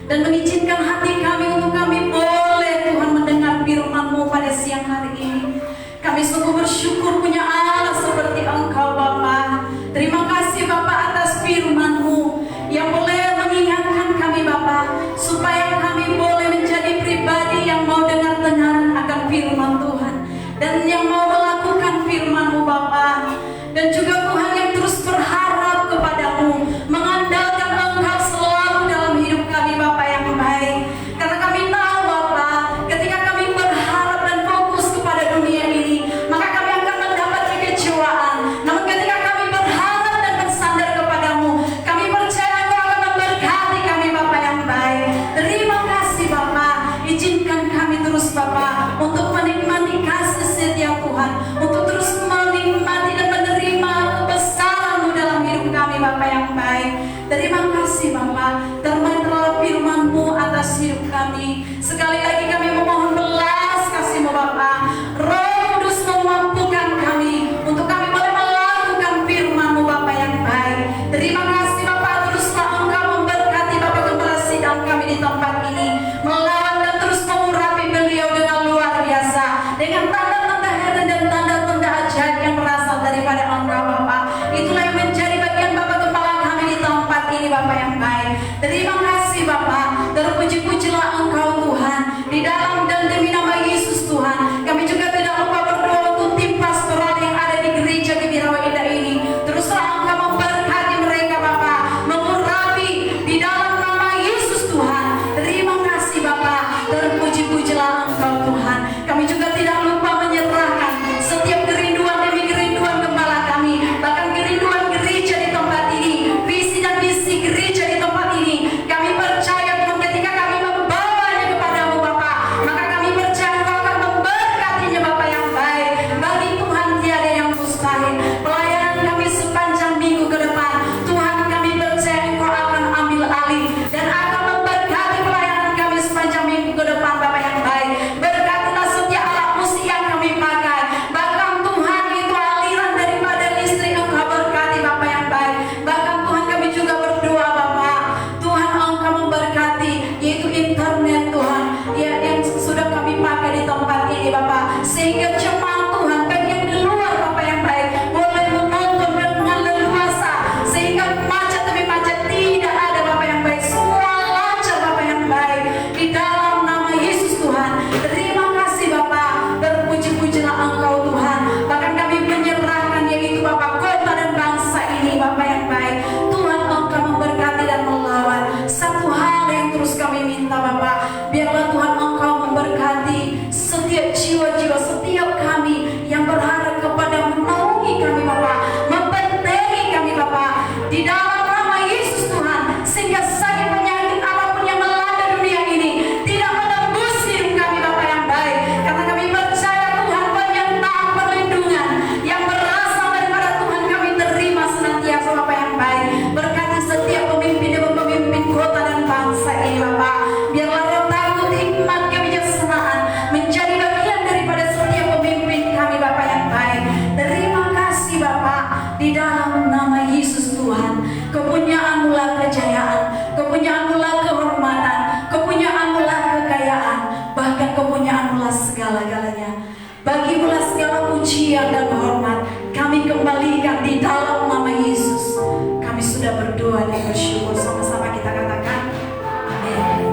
dan mengizinkan hati kami untuk kami boleh Tuhan mendengar firman-Mu pada siang hari ini. Kami sungguh bersyukur punya Allah seperti Engkau Bapa. Terima kasih Bapa atas firman-Mu yang boleh mengingatkan kami Bapa, supaya kami boleh menjadi pribadi yang mau dengar-dengar akan firman Tuhan, dan yang mau melakukan firman-Mu Bapa. Dan juga Tuhan yang terus berharap kepadamu, mengandalkan Engkau selalu dalam hidup kami Bapa yang baik. Karena kami tahu Bapa, ketika kami berharap dan fokus kepada dunia ini, maka kami akan mendapat kekecewaan. Namun ketika kami berharap dan bersandar kepadamu, kami percaya Engkau akan memberkati kami Bapa yang baik. Terima kasih Bapa. Izinkan kami terus Bapa untuk menikmati kasih setia Tuhan, untuk terus menikmati dan menerima kebesaran-Mu dalam hidup kami Bapa yang baik. Terima kasih Bapa. Terima firman-Mu atas hidup kami. Sekali lagi kami memohon belas kasih-Mu Bapa. Roh Kudus memampukan kami untuk kami boleh melakukan firman-Mu Bapa yang baik. Terima kasih Bapa. Teruslah Engkau memberkati Bapa Gembala Sidang kami di tempat ini, melawat dan terus mengurapi beliau dengan luar biasa, dengan tanda-tanda heran dan tanda-tanda ajaib yang berasal daripada Engkau Bapa. Itulah yang menjadi bagian Bapa Gembala kami di tempat ini Bapa yang baik. Terima kasih Bapa. Terpuji-pujilah Engkau Tuhan di dalam dan demi nama Yesus Tuhan. Kami juga tidak lupa berdoa untuk tim pastoral yang ada di gereja Gebirawa Indah ini. Teruslah Engkau memberkati mereka Bapa, mengurapi di dalam nama Yesus Tuhan. Terima kasih Bapa. Terpuji-pujilah Engkau Tuhan. Kami juga tidak lupa menyerahkan setiap kerinduan demi kerinduan gembala kami, bahkan kerinduan gereja di tempat ini, visi dan misi gereja di tempat ini. Kami percaya Tuhan, ketika kami membawanya kepadamu Bapa, maka kami percaya Engkau akan memberkatinya Bapa yang baik. Bagi Tuhan tiada yang mustahil. Pelayanan kami sepanjang minggu ke depan, Tuhan kami percaya Engkau akan ambil alih dan akan memberkati pelayanan kami sepanjang minggu ke depan Bapa yang baik. Berkatilah setiap alat musik yang kami pakai, bahkan Tuhan itu aliran daripada listrik Engkau berkati Bapa yang baik. Bahkan Tuhan kami juga berdoa Bapa, Tuhan Engkau memberkati yaitu internet Tuhan yang sudah kami pakai di tempat ini Bapa, sehingga jemaat Tuhan baik yang di luar Bapa yang baik boleh menonton dengan leluasa, sehingga macet demi macet tidak ada Bapa yang baik. Semua lancar Bapa yang baik di dalam nama Yesus Tuhan. Terima kasih Bapa. Terpuji-pujilah Engkau Tuhan. Bahkan kami menyerahkan yaitu Bapa kota dan bangsa ini Bapa yang baik. Tuhan Engkau memberkati dan melawat. Satu hal yang terus kami minta Bapa, biarlah Tuhan Engkau memberkati setiap jiwa-jiwa, setiap kami yang berharap kepada menaungi kami Bapa, membentengi kami Bapa di dalam nama Yesus Tuhan, sehingga sakit penyakit apapun yang melanda dunia ini tidak menembus hidup kami Bapa yang baik. Karena kami percaya Tuhan penyertaan perlindungan yang berasal daripada Tuhan kami terima senantiasa Bapa yang baik. Berkati setiap pemimpin dan pemimpin kota dan bangsa ini Bapa. Biarlah roh takut, hikmat, kebijaksanaan menjadi bagian daripada setiap pemimpin kami Bapa yang baik. Terima kasih Bapa. Di dalam nama Yesus Tuhan, kepunyaan-Mu-lah kejayaan, kepunyaan-Mu-lah kehormatan, kepunyaan-Mu-lah kekayaan, bahkan kepunyaan-Mu-lah segala-galanya. Bagi-Mu-lah segala pujian dan hormat kami kembalikan di dalam nama Yesus. Kami sudah berdoa dan bersyukur. Sama-sama kita katakan amin.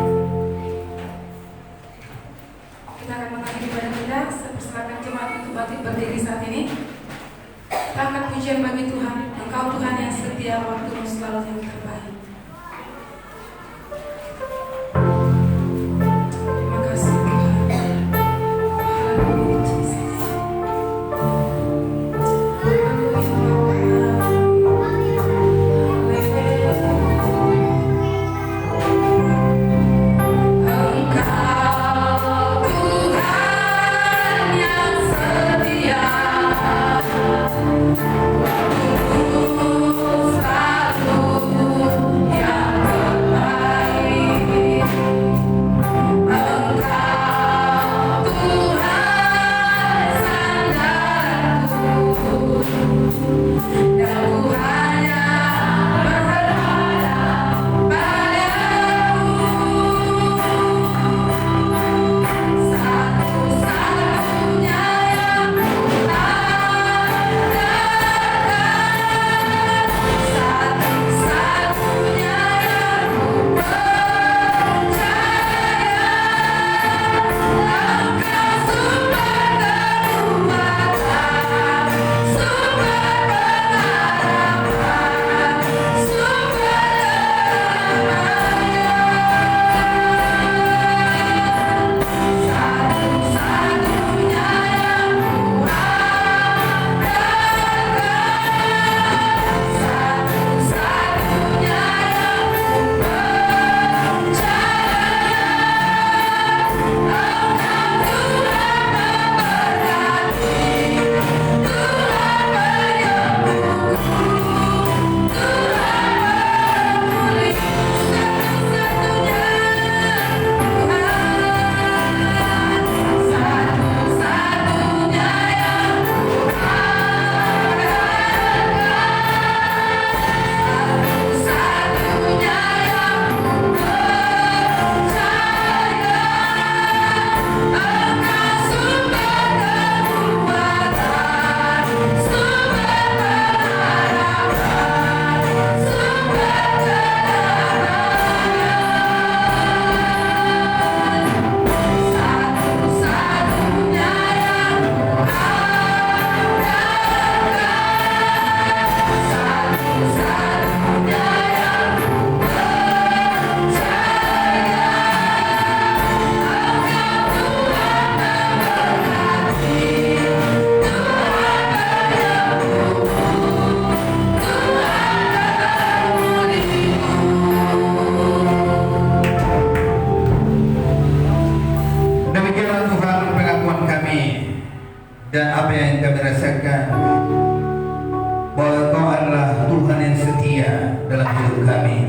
Kita akan mengakhiri ibadah kita. Saya persilakan jemaat untuk bangkit berdiri saat ini. Angkat pujian bagi Tuhan. Engkau Tuhan yang setia, waktu-Mu selalu yang terbaik. Terima kasih Tuhan. Haleluya Yesus. Engkau Tuhan yang setia,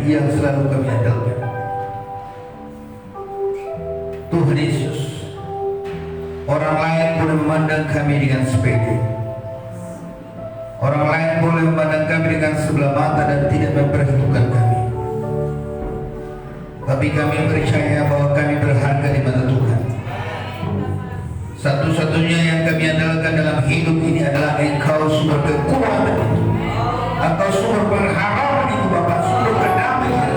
yang selalu kami andalkan. Tuhan Yesus, orang lain boleh memandang kami dengan sepele, orang lain boleh memandang kami dengan sebelah mata dan tidak memperhitungkan kami, tapi kami percaya bahwa kami berharga di mata Tuhan. Satu-satunya yang kami andalkan dalam hidup ini adalah Engkau, sumber kekuatan itu. Engkau sumber pengharapan itu Bapa, sumber kedamaian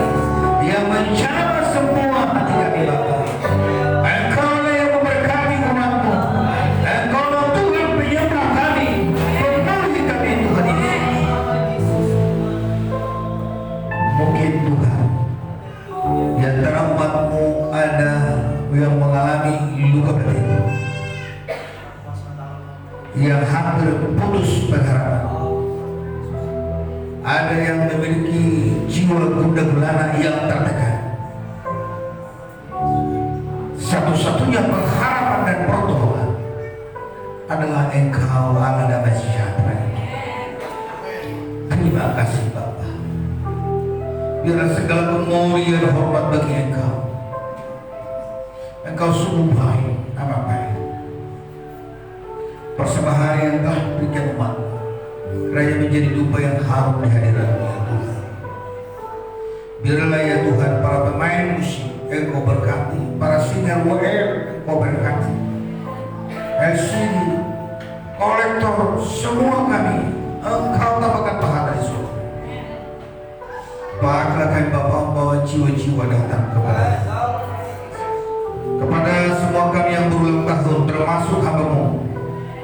yang menjamah semua hati kami Bapa. Engkau lah yang memberkati umat-Mu. Engkau lah Tuhan penyembuh kami, pemulih kami Tuhan Yesus. Mungkin Tuhan di antara umat-Mu ada yang mengalami luka batin, yang hampir putus pengharapan. Ada yang memiliki jiwa gundah gulana yang tertekan. Satu-satunya pengharapan dan pertolongan adalah Engkau, Allah damai sejahtera. Terima kasih Bapa. Biarlah segala kemuliaan dan hormat bagi Engkau. Engkau sungguh baik, amat baik. Persembahan yang telah diberikan umat kiranya menjadi dupa yang harum di hadirat-Mu ya Tuhan. Biarlah ya Tuhan para pemain musik Engkau berkati, para singer WR Engkau berkati, LCD, kolektor, semua kami Engkau tambahkan pahala dari surga. Baiklah kami Bapa membawa jiwa-jiwa datang kepada semua kami yang berulang tahun termasuk hamba-Mu.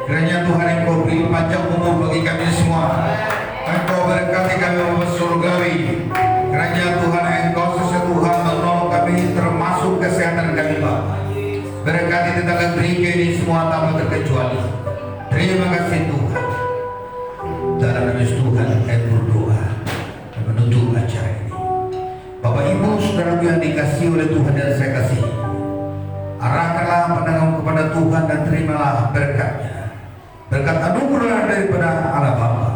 Kiranya Tuhan Engkau beri panjang umur bagi kami semua. Engkau berkati kami Bapa surgawi. Kiranya Tuhan Engkau sesuatu Tuhan menolong kami termasuk kesehatan kami Bapa. Berkati tetangga gereja ini semua tanpa terkecuali. Terima kasih Tuhan. Dalam nama Tuhan kami berdoa dan menutup acara ini. Bapak Ibu saudara yang dikasihi oleh Tuhan dan saya kasihi, arahkanlah pandangan kepada Tuhan dan terimalah berkat-Nya. Berkat anugerah daripada Allah Bapa,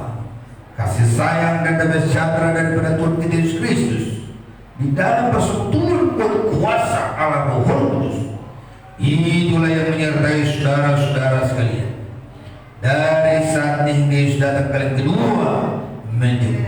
kasih sayang dan damai sejahtera daripada Tuhan kita Yesus Kristus, di dalam persekutuan kuasa Allah Roh Kudus, itulah yang menyertai saudara-saudara sekalian dari saat ini hingga Yesus datang kali kedua menjemput.